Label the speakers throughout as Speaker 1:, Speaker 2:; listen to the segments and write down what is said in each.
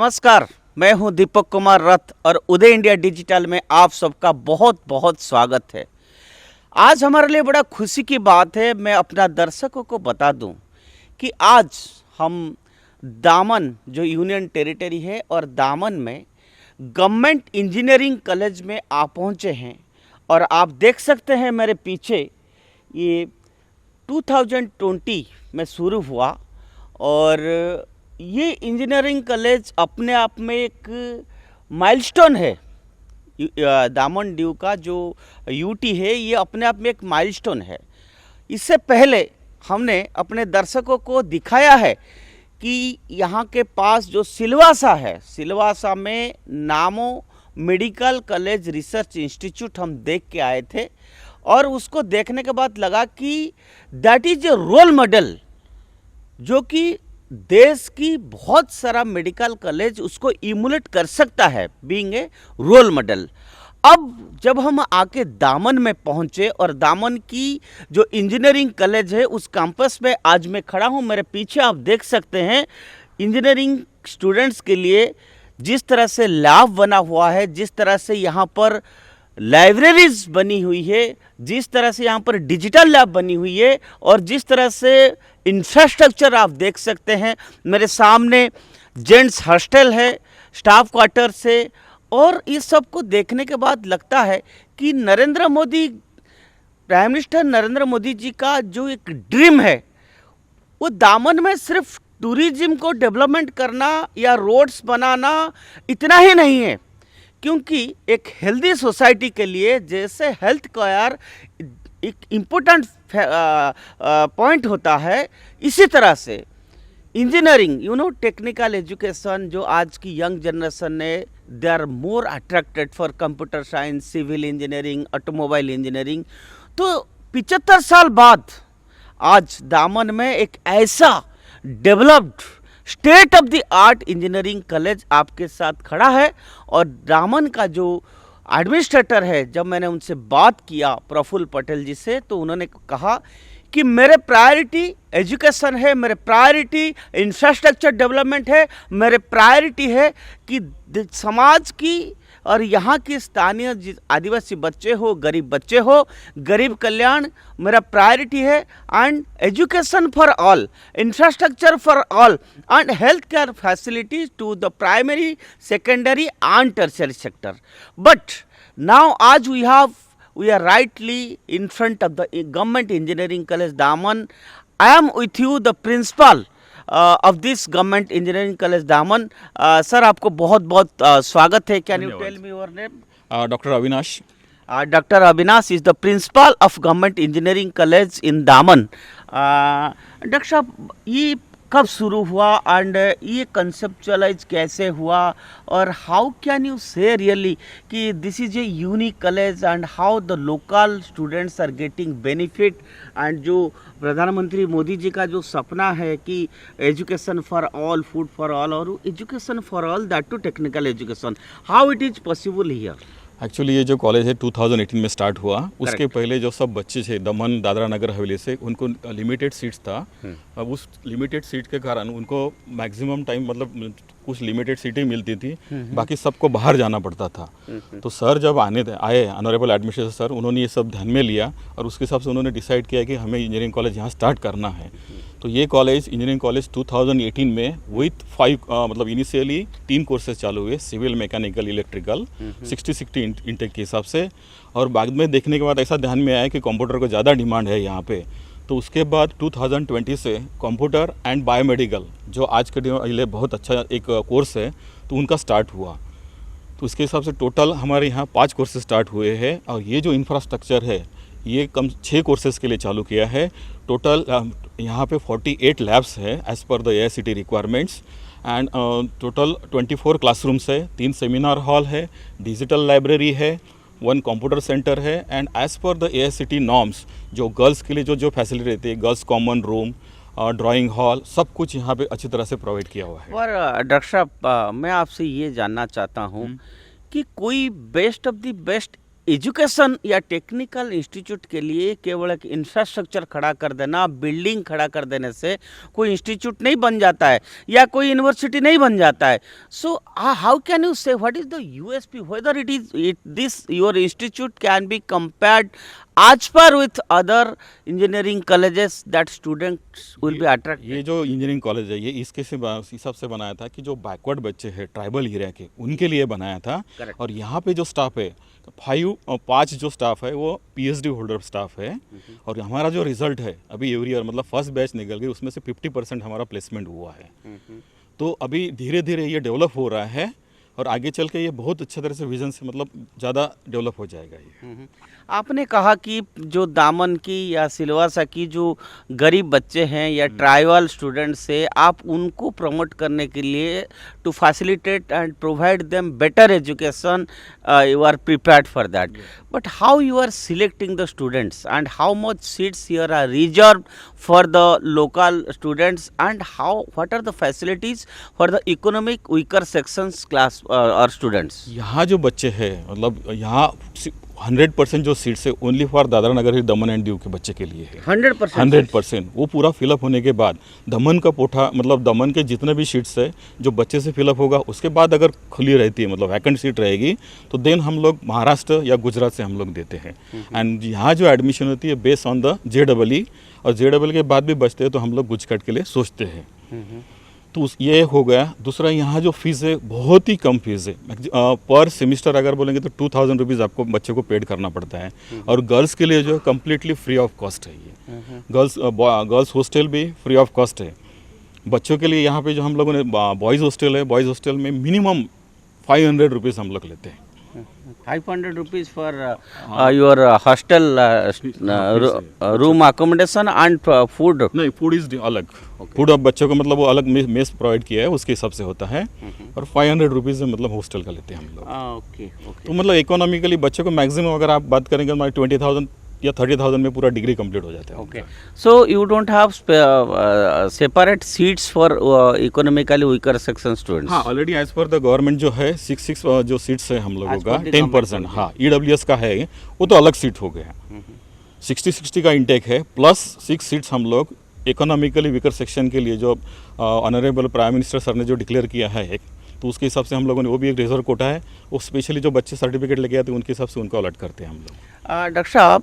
Speaker 1: नमस्कार, मैं हूं दीपक कुमार रथ और उदय इंडिया डिजिटल में आप सबका बहुत बहुत स्वागत है। आज हमारे लिए बड़ा खुशी की बात है, मैं अपना दर्शकों को बता दूं कि आज हम दामन जो यूनियन टेरिटरी है और दामन में गवर्नमेंट इंजीनियरिंग कॉलेज में आ पहुंचे हैं। और आप देख सकते हैं मेरे पीछे ये 2020 में शुरू हुआ और ये इंजीनियरिंग कॉलेज अपने आप में एक माइलस्टोन है। दामन ड्यू का जो यूटी है ये अपने आप में एक माइलस्टोन है। इससे पहले हमने अपने दर्शकों को दिखाया है कि यहाँ के पास जो सिलवासा है, सिलवासा में नामो मेडिकल कॉलेज रिसर्च इंस्टीट्यूट हम देख के आए थे और उसको देखने के बाद लगा कि that is a role model जो कि देश की बहुत सारा मेडिकल कॉलेज उसको इमुलेट कर सकता है, बीइंग ए रोल मॉडल। अब जब हम आके दामन में पहुंचे और दामन की जो इंजीनियरिंग कॉलेज है उस कैंपस में आज मैं खड़ा हूं, मेरे पीछे आप देख सकते हैं इंजीनियरिंग स्टूडेंट्स के लिए जिस तरह से लैब बना हुआ है, जिस तरह से यहाँ पर लाइब्रेरीज बनी हुई है, जिस तरह से यहाँ पर डिजिटल लैब बनी हुई है और जिस तरह से इंफ्रास्ट्रक्चर आप देख सकते हैं। मेरे सामने जेंट्स हॉस्टल है, स्टाफ क्वार्टर से, और इस सब को देखने के बाद लगता है कि नरेंद्र मोदी, प्राइम मिनिस्टर नरेंद्र मोदी जी का जो एक ड्रीम है वो दामन में सिर्फ टूरिज्म को डेवलपमेंट करना या रोड्स बनाना इतना ही नहीं है, क्योंकि एक हेल्दी सोसाइटी के लिए जैसे हेल्थ केयर एक इम्पोर्टेंट पॉइंट होता है, इसी तरह से इंजीनियरिंग टेक्निकल एजुकेशन जो आज की यंग जनरेशन ने they are more attracted for computer science, civil engineering, automobile engineering. तो 75 साल बाद आज दामन में एक ऐसा developed state of the art engineering college आपके साथ खड़ा है। और दामन का जो एडमिनिस्ट्रेटर है, जब मैंने उनसे बात किया प्रफुल्ल पटेल जी से, तो उन्होंने कहा कि मेरे प्रायोरिटी एजुकेशन है, मेरे प्रायोरिटी इंफ्रास्ट्रक्चर डेवलपमेंट है, मेरे प्रायोरिटी है कि समाज की और यहाँ की स्थानीय आदिवासी बच्चे हो, गरीब बच्चे हो, गरीब कल्याण मेरा प्रायोरिटी है। And education for all, infrastructure for all and health care facilities to the primary, secondary and tertiary sector. But now आज we are rightly in front of the government engineering college Daman. I am with you the principal of this government engineering college Daman. Sir, आपको बहुत बहुत स्वागत है। Can you tell me your name?
Speaker 2: Dr. Avinash.
Speaker 1: Dr. Avinash is the principal of government engineering college in Daman. Doctor साहब, ये कब शुरू हुआ एंड ये कंसेप्चुअलाइज कैसे हुआ और how can you say really कि this is a unique college and how the local students are getting benefit and जो प्रधानमंत्री मोदी जी का जो सपना है कि education for all, food for all और education for all, that to technical education, how it is possible here?
Speaker 2: Actually ये जो कॉलेज है 2018 में स्टार्ट हुआ। उसके पहले जो सब बच्चे थे दमन, दादरा नगर हवेली से, उनको लिमिटेड सीट्स था। अब उस लिमिटेड सीट के कारण उनको मैक्सिमम टाइम मतलब कुछ लिमिटेड सीटें मिलती थी, बाकी सबको बाहर जाना पड़ता था। तो सर जब आए ऑनरेबल एडमिनिस्ट्रेटर सर, उन्होंने ये सब ध्यान में लिया और उसके हिसाब से उन्होंने डिसाइड किया कि हमें इंजीनियरिंग कॉलेज यहाँ स्टार्ट करना है। तो ये कॉलेज इंजीनियरिंग कॉलेज 2018 में विथ 5 मतलब इनिशियली 3 कोर्सेज चालू हुए, सिविल, मैकेनिकल, इलेक्ट्रिकल, 60-60 इंटेक के हिसाब से। और बाद में देखने के बाद ऐसा ध्यान में आया कि कंप्यूटर को ज़्यादा डिमांड है यहाँ पे। तो उसके बाद 2020 से कंप्यूटर एंड बायोमेडिकल जो आज के लिए बहुत अच्छा एक कोर्स है, तो उनका स्टार्ट हुआ। तो उसके हिसाब से टोटल हमारे यहाँ 5 कोर्सेज स्टार्ट हुए हैं। और ये जो इंफ्रास्ट्रक्चर है ये कम 6 कोर्सेज के लिए चालू किया है। टोटल यहाँ पे 48 लैब्स है as per the AICTE requirements and total 24 classrooms है, 3 सेमिनार हॉल है, डिजिटल लाइब्रेरी है, 1 कंप्यूटर सेंटर है and as per the AICTE norms जो गर्ल्स के लिए जो फैसिलिटी रहती है, girls common room, drawing hall, सब कुछ यहाँ पे अच्छी तरह से प्रोवाइड किया हुआ है।
Speaker 1: और डॉक्टर साहब, मैं आपसे ये जानना चाहता हूँ कि कोई best of the best education या टेक्निकल इंस्टीट्यूट के लिए केवल एक इंफ्रास्ट्रक्चर खड़ा कर देना, बिल्डिंग खड़ा कर देने से कोई इंस्टीट्यूट नहीं बन जाता है या कोई यूनिवर्सिटी नहीं बन जाता है. सो हाउ कैन यू से what is the USP, whether it this your institute can be compared as per with other engineering colleges that students will be attracted?
Speaker 2: ये जो इंजीनियरिंग कॉलेज है ये इसके से हिसाब से बनाया था कि जो बैकवर्ड बच्चे हैं ट्राइबल एरिया के उनके लिए बनाया था.
Speaker 1: Correct.
Speaker 2: और यहाँ पे जो स्टाफ है 5 जो स्टाफ है वो पीएचडी होल्डर स्टाफ है. और हमारा जो रिजल्ट है अभी एवरी ईयर मतलब फर्स्ट बैच निकल गई उसमें से 50% हमारा प्लेसमेंट हुआ है. तो अभी धीरे धीरे ये डेवलप हो रहा है और आगे चल के ये बहुत अच्छे तरह से विजन से मतलब ज़्यादा डेवलप हो जाएगा ये.
Speaker 1: आपने कहा कि जो दामन की या सिलवासा की जो गरीब बच्चे हैं या ट्राइबल स्टूडेंट्स है, आप उनको प्रमोट करने के लिए to facilitate and provide them better education, you are prepared for that. But how you are selecting the students and how much seats here are reserved for the local students and how what are the facilities for the economic weaker sections class और students?
Speaker 2: यहाँ जो बच्चे हैं मतलब यहाँ 100% जो seats है only for Dadra Nagar he Daman and Diu के बच्चे के लिए है. 100% वो पूरा फिलअप होने के बाद दमन का कोठा मतलब दमन के जितने भी सीट्स है जो बच्चे से फिलअप होगा उसके बाद अगर खुली रहती है मतलब वैकेंट सीट रहेगी तो देन हम लोग महाराष्ट्र या गुजरात से हम लोग देते हैं. एंड यहाँ जो एडमिशन होती है बेस्ड ऑन द JEE और JEE के बाद भी बचते हैं तो हम लोग गुजकट के लिए सोचते हैं. तो ये हो गया. दूसरा यहाँ जो फीस है बहुत ही कम फीस है. पर सेमिस्टर अगर बोलेंगे तो 2000 रुपीज़ आपको बच्चे को पेड करना पड़ता है. और गर्ल्स के लिए जो है कम्प्लीटली फ्री ऑफ कॉस्ट है ये. गर्ल्स हॉस्टल भी फ्री ऑफ कॉस्ट है. बच्चों के लिए यहाँ पे जो हम लोगों ने बॉयज़ हॉस्टल है, बॉयज़ हॉस्टल में मिनिमम 500 रुपीज़ हम लोग लेते हैं.
Speaker 1: 500 rupees for your hostel room accommodation and food.
Speaker 2: नहीं, फूड इज अलग. फूड अब बच्चों को मतलब वो अलग मेस प्रोवाइड किया है उसके हिसाब से होता है. और 500 रुपीज़ मतलब हॉस्टल का लेते हैं हम लोग.
Speaker 1: Okay okay.
Speaker 2: तो मतलब इकोनॉमिकली बच्चों को मैक्सिमम अगर आप बात करेंगे तो 20,000 या 30,000 में पूरा डिग्री कंप्लीट हो जाता है.
Speaker 1: Okay. So you don't have separate seats for economically weaker section students?
Speaker 2: हाँ, already as per the government जो है 6 जो सीट्स है हम लोगों का 10%. हाँ, EWS का है वो तो अलग सीट हो गया. 60 का इंटेक है प्लस 6 सीट्स हम लोग इकोनॉमिकली वीकर सेक्शन के लिए जो ऑनरेबल प्राइम मिनिस्टर सर ने जो डिक्लेयर किया है एक, तो उसके हिसाब से हम लोगों ने वो भी एक रिजर्व कोटा है वो स्पेशली जो बच्चे सर्टिफिकेट लेके आते हैं उनके हिसाब से उनको अलॉट करते हैं हम लोग.
Speaker 1: डॉक्टर साहब,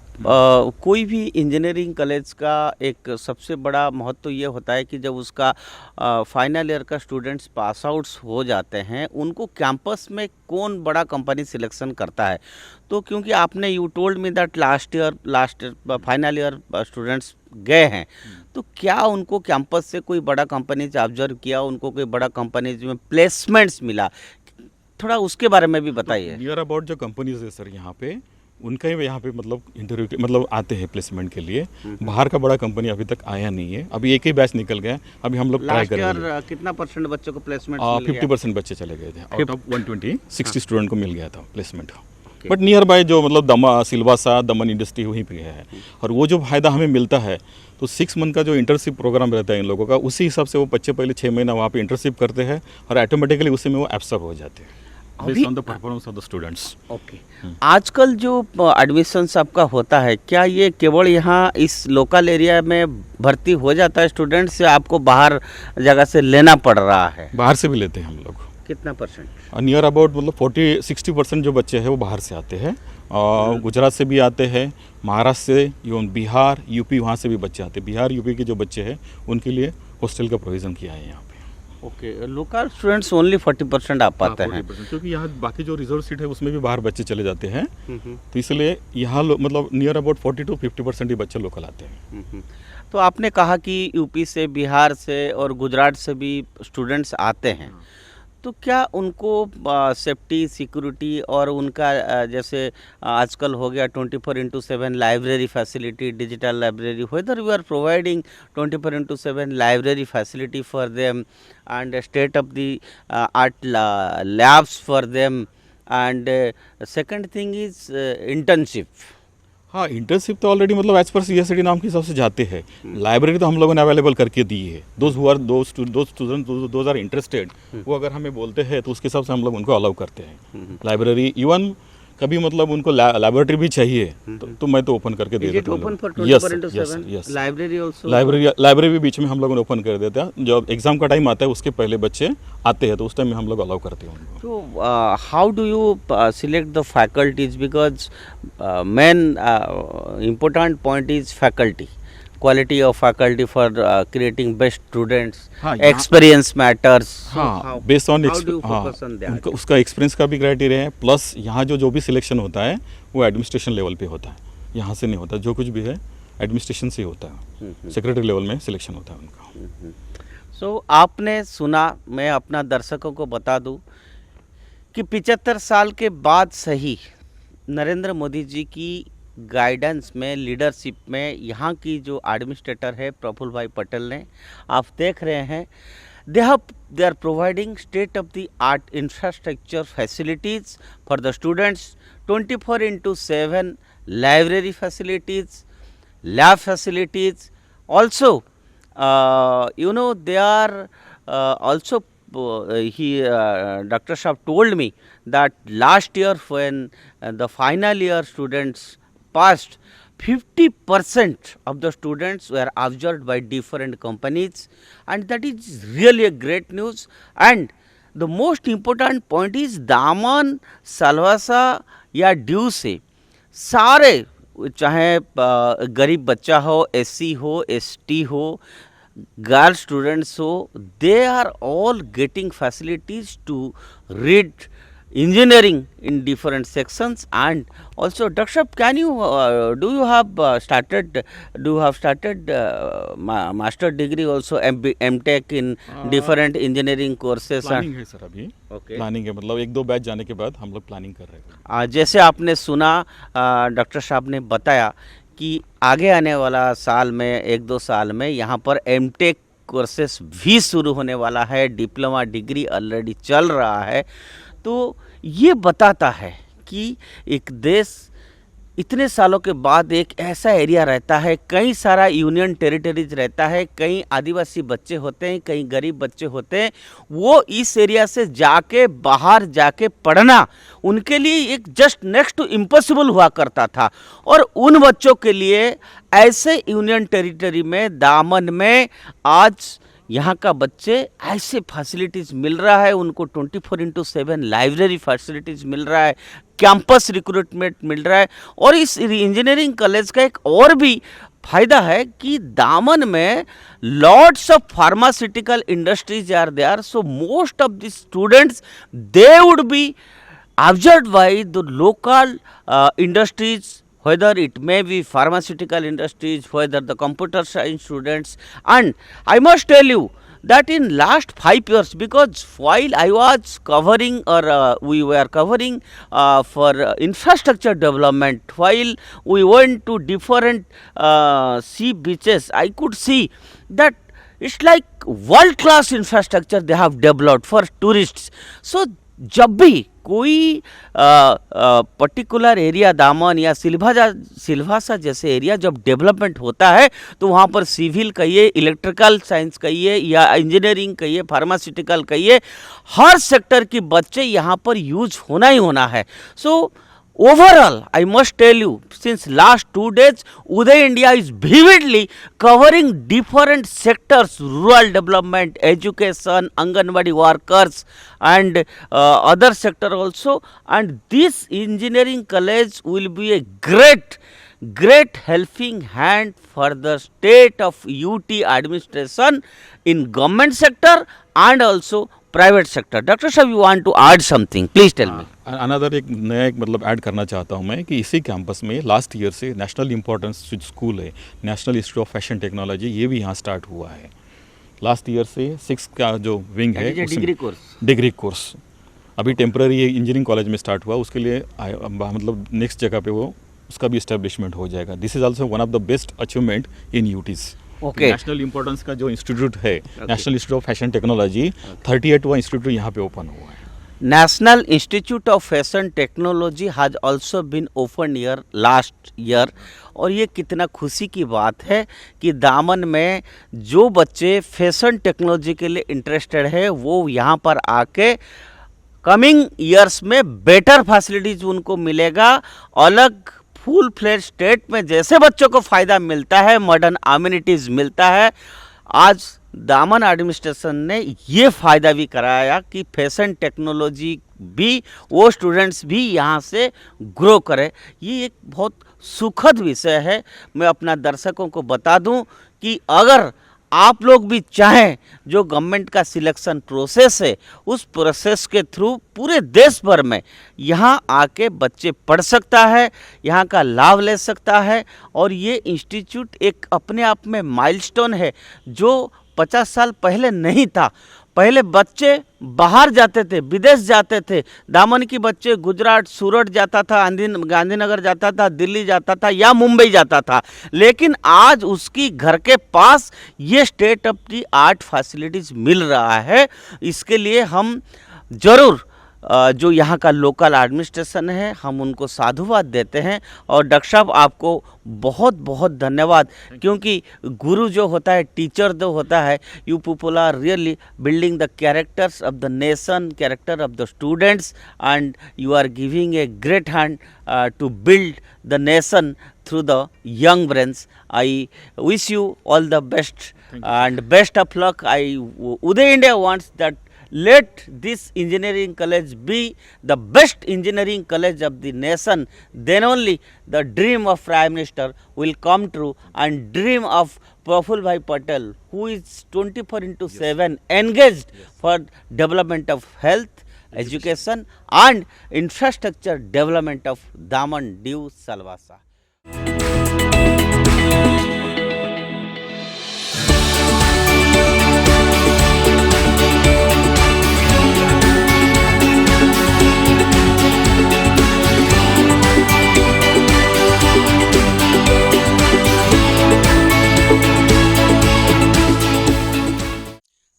Speaker 1: कोई भी इंजीनियरिंग कॉलेज का एक सबसे बड़ा महत्व ये होता है कि जब उसका फाइनल ईयर का स्टूडेंट्स पास आउट्स हो जाते हैं उनको कैंपस में कौन बड़ा कंपनी सिलेक्शन करता है. तो क्योंकि आपने you told me that last final year students गए हैं, तो क्या उनको कैंपस से कोई बड़ा कंपनी से ऑब्जर्व किया, उनको कोई बड़ा कंपनी में प्लेसमेंट्स मिला, थोड़ा उसके बारे में भी बताइए.
Speaker 2: नियर अबाउट जो कंपनीज है सर यहाँ पे उनका ही यहाँ पे मतलब इंटरव्यू मतलब आते हैं प्लेसमेंट के लिए. बाहर का बड़ा कंपनी अभी तक आया नहीं है. अभी एक ही बैच निकल गया. अभी हम लोग ट्राई करेंगे.
Speaker 1: कितना % बच्चों को प्लेसमेंट?
Speaker 2: 50% बच्चे चले गए थे. आउट ऑफ 120 60 स्टूडेंट को मिल गया था प्लेसमेंट. बट नियर बाय जो मतलब सिलवासा दमन इंडस्ट्री वहीं पे है. और वो जो फायदा हमें मिलता है तो 6 मंथ का जो इंटर्नशिप प्रोग्राम रहता है इन लोगों का उसी हिसाब से वो बच्चे पहले 6 महीना वहाँ पे इंटर्नशिप करते हैं और ऑटोमेटिकली उसी में वो एब्सॉर्ब हो जाते हैं based on the performance of the students.
Speaker 1: Okay. आजकल जो एडमिशन आपका होता है क्या ये केवल यहाँ इस लोकल एरिया में भर्ती हो जाता है स्टूडेंट्स या आपको बाहर जगह से लेना पड़ रहा है?
Speaker 2: बाहर से भी लेते हैं हम लोग.
Speaker 1: कितना %?
Speaker 2: नियर अबाउट मतलब 40-60% जो बच्चे हैं वो बाहर से आते हैं. गुजरात से भी आते हैं, महाराष्ट्र से, इवन बिहार यूपी वहाँ से भी बच्चे आते हैं. बिहार यूपी के जो बच्चे हैं उनके लिए हॉस्टल का प्रोविज़न किया है यहाँ पे.
Speaker 1: ओके. लोकल स्टूडेंट्स ओनली 40% आ पाते हैं
Speaker 2: 40%, क्योंकि यहाँ बाकी जो रिजर्व सीट है उसमें भी बाहर बच्चे चले जाते हैं. तो इसलिए यहाँ मतलब नियर अबाउट 40 to 50% ही बच्चे लोकल आते हैं.
Speaker 1: तो आपने कहा कि यूपी से, बिहार से और गुजरात से भी स्टूडेंट्स आते हैं, तो क्या उनको सेफ्टी, सिक्योरिटी और उनका जैसे आजकल हो गया 24/7 library facility, digital library, whether we are providing 24/7 library facility for them and state of the art labs for them and second thing is internship.
Speaker 2: हाँ, इंटर्नशिप तो ऑलरेडी मतलब एज पर CSID नाम के हिसाब से जाते हैं. लाइब्रेरी तो हम लोगों ने अवेलेबल करके दी है. दोज स्टूडेंट आर इंटरेस्टेड वो अगर हमें बोलते हैं तो उसके हिसाब से हम लोग उनको अलाउ करते हैं. लाइब्रेरी इवन कभी मतलब उनको लैबोरेटरी भी चाहिए तो मैं तो ओपन करके दे
Speaker 1: Is it
Speaker 2: देता
Speaker 1: open for
Speaker 2: हूँ। Yes
Speaker 1: 24/7?
Speaker 2: Yes
Speaker 1: Library also?
Speaker 2: Library भी बीच में हम लोग ओपन कर देते हैं। जब एग्जाम का टाइम आता है उसके पहले बच्चे आते हैं तो उस टाइम में हम लोग अलाउ करते हैं उनको।
Speaker 1: So, how do you select the faculties? Because main important point is faculty, quality of faculty for creating best students.
Speaker 2: हाँ, यहाँ-
Speaker 1: Experience matters. So
Speaker 2: हाँ based on
Speaker 1: how do you focus on that?
Speaker 2: उसका experience का भी criteria है, plus यहाँ जो भी सिलेक्शन होता है वो एडमिनिस्ट्रेशन लेवल पे होता है, यहाँ से नहीं होता। जो कुछ भी है एडमिनिस्ट्रेशन से ही होता है, सेक्रेटरी लेवल में सिलेक्शन होता है उनका।
Speaker 1: सो आपने सुना, मैं अपना दर्शकों को बता दूं कि 75 साल के बाद सही नरेंद्र मोदी जी की गाइडेंस में, लीडरशिप में यहाँ की जो एडमिनिस्ट्रेटर है प्रफुल्ल भाई पटेल ने, आप देख रहे हैं, they are providing state of the art infrastructure facilities for the students, 24/7 library facilities, lab facilities. Also, they are also, Dr. Shah told me that last year when the final year students passed, 50% of the students were absorbed by different companies, and that is really a great news. And the most important point is दामन, सलवासा या due से सारे, चाहे गरीब बच्चा हो, SC हो, ST हो, गर्ल स्टूडेंट्स हो, they are all getting facilities to read engineering in different sections. And also, Dr. Shah, can you do you have started master degree also, MTech in different engineering courses?
Speaker 2: Planning है sir अभी।
Speaker 1: Okay.
Speaker 2: Planning है, मतलब 1-2 batch जाने के बाद हम लोग planning कर रहे हैं।
Speaker 1: जैसे आपने सुना, डॉक्टर साहब ने बताया कि आगे आने वाला साल में, 1-2 साल में यहाँ पर एमटेक कोर्सेस भी शुरू होने वाला है, डिप्लोमा डिग्री ऑलरेडी चल रहा है। तो ये बताता है कि एक देश इतने सालों के बाद एक ऐसा एरिया रहता है, कई सारा यूनियन टेरिटरीज रहता है, कई आदिवासी बच्चे होते हैं, कई गरीब बच्चे होते हैं, वो इस एरिया से जाके बाहर जाके पढ़ना उनके लिए एक जस्ट नेक्स्ट टू इम्पॉसिबल हुआ करता था। और उन बच्चों के लिए ऐसे यूनियन टेरिटरी में, दामन में, आज यहाँ का बच्चे ऐसे फैसिलिटीज़ मिल रहा है उनको, 24/7 लाइब्रेरी फैसिलिटीज़ मिल रहा है, कैंपस रिक्रूटमेंट मिल रहा है। और इस इंजीनियरिंग कॉलेज का एक और भी फायदा है कि दामन में lots of pharmaceutical industries are there, so most of the students they would be absorbed by the local industries, whether it may be pharmaceutical industries, whether the computer science students. And I must tell you that in last 5 years, because while I was covering, or we were covering for infrastructure development, while we went to different sea beaches, I could see that it's like world class infrastructure they have developed for tourists. So जब भी कोई particular area, दामन या सिल्वासा जैसे area जब development होता है, तो वहाँ पर सिविल कहिए, इलेक्ट्रिकल साइंस कहिए, या इंजीनियरिंग कहिए, फार्मास्यूटिकल कहिए, हर सेक्टर के बच्चे यहाँ पर यूज होना ही होना है। सो overall, I must tell you, since last 2 days, Uday India is vividly covering different sectors: rural development, education, Anganwadi workers, and other sector also. And this engineering college will be a great helping hand for the state of UT administration in government sector and also private sector. Dr. Shah, you want to add something? Please tell me.
Speaker 2: Another एक नया मतलब add करना चाहता हूँ मैं कि इसी campus में लास्ट ईयर से नेशनल इम्पोर्टेंस स्कूल है, national institute of fashion technology, ये भी यहाँ स्टार्ट हुआ है। लास्ट ईयर से 6 का जो विंग है, डिग्री कोर्स अभी टेम्पररी इंजीनियरिंग कॉलेज में स्टार्ट हुआ, उसके लिए मतलब नेक्स्ट जगह पे वो उसका भी इस्टेब्लिशमेंट हो जाएगा। This is also one of the best achievement in UTs.
Speaker 1: Okay,
Speaker 2: national importance का जो इंस्टीट्यूट है, national institute of fashion technology, 38वां इंस्टीट्यूट यहाँ पे ओपन हुआ है।
Speaker 1: National Institute of Fashion Technology has also been opened here last year. और ये कितना खुशी की बात है कि दामन में जो बच्चे फैशन टेक्नोलॉजी के लिए इंटरेस्टेड है वो यहाँ पर आके कमिंग ईयर्स में बेटर फैसिलिटीज उनको मिलेगा। अलग फुल फ्लेज स्टेट में जैसे बच्चों को फ़ायदा मिलता है, मॉडर्न अम्यूनिटीज़ मिलता है, आज दामन एडमिनिस्ट्रेशन ने ये फ़ायदा भी कराया कि फैशन टेक्नोलॉजी भी वो स्टूडेंट्स भी यहाँ से ग्रो करें। ये एक बहुत सुखद विषय है। मैं अपना दर्शकों को बता दूं कि अगर आप लोग भी चाहें, जो गवर्नमेंट का सिलेक्शन प्रोसेस है उस प्रोसेस के थ्रू पूरे देश भर में यहाँ आके बच्चे पढ़ सकता है, यहाँ का लाभ ले सकता है। और ये इंस्टीट्यूट एक अपने आप में माइलस्टोन है जो 50 साल पहले नहीं था। पहले बच्चे बाहर जाते थे, विदेश जाते थे। दामन की बच्चे गुजरात, सूरत जाता था, गांधीनगर जाता था, दिल्ली जाता था या मुंबई जाता था। लेकिन आज उसकी घर के पास ये state of the art facilities मिल रहा है। इसके लिए हम ज़रूर जो यहाँ का लोकल एडमिनिस्ट्रेशन है हम उनको साधुवाद देते हैं। और डॉक्टर साहब आपको बहुत बहुत धन्यवाद, क्योंकि गुरु जो होता है, टीचर जो होता है, you people are really building the characters of the nation, character of the students, and you are giving a great hand to build the nation through the young brains. I wish you all the best and best of luck. Uday India wants that let this engineering college be the best engineering college of the nation. Then only the dream of Prime Minister will come true, and dream of Praful Bhai Patel, who is 24/7 engaged for development of health, education and infrastructure development of Daman, Diu, Salwasa.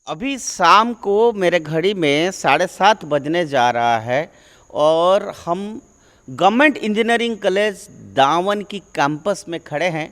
Speaker 1: अभी शाम को मेरे घड़ी में 7:30 बजने जा रहा है और हम गवर्नमेंट इंजीनियरिंग कॉलेज दामन की कैंपस में खड़े हैं।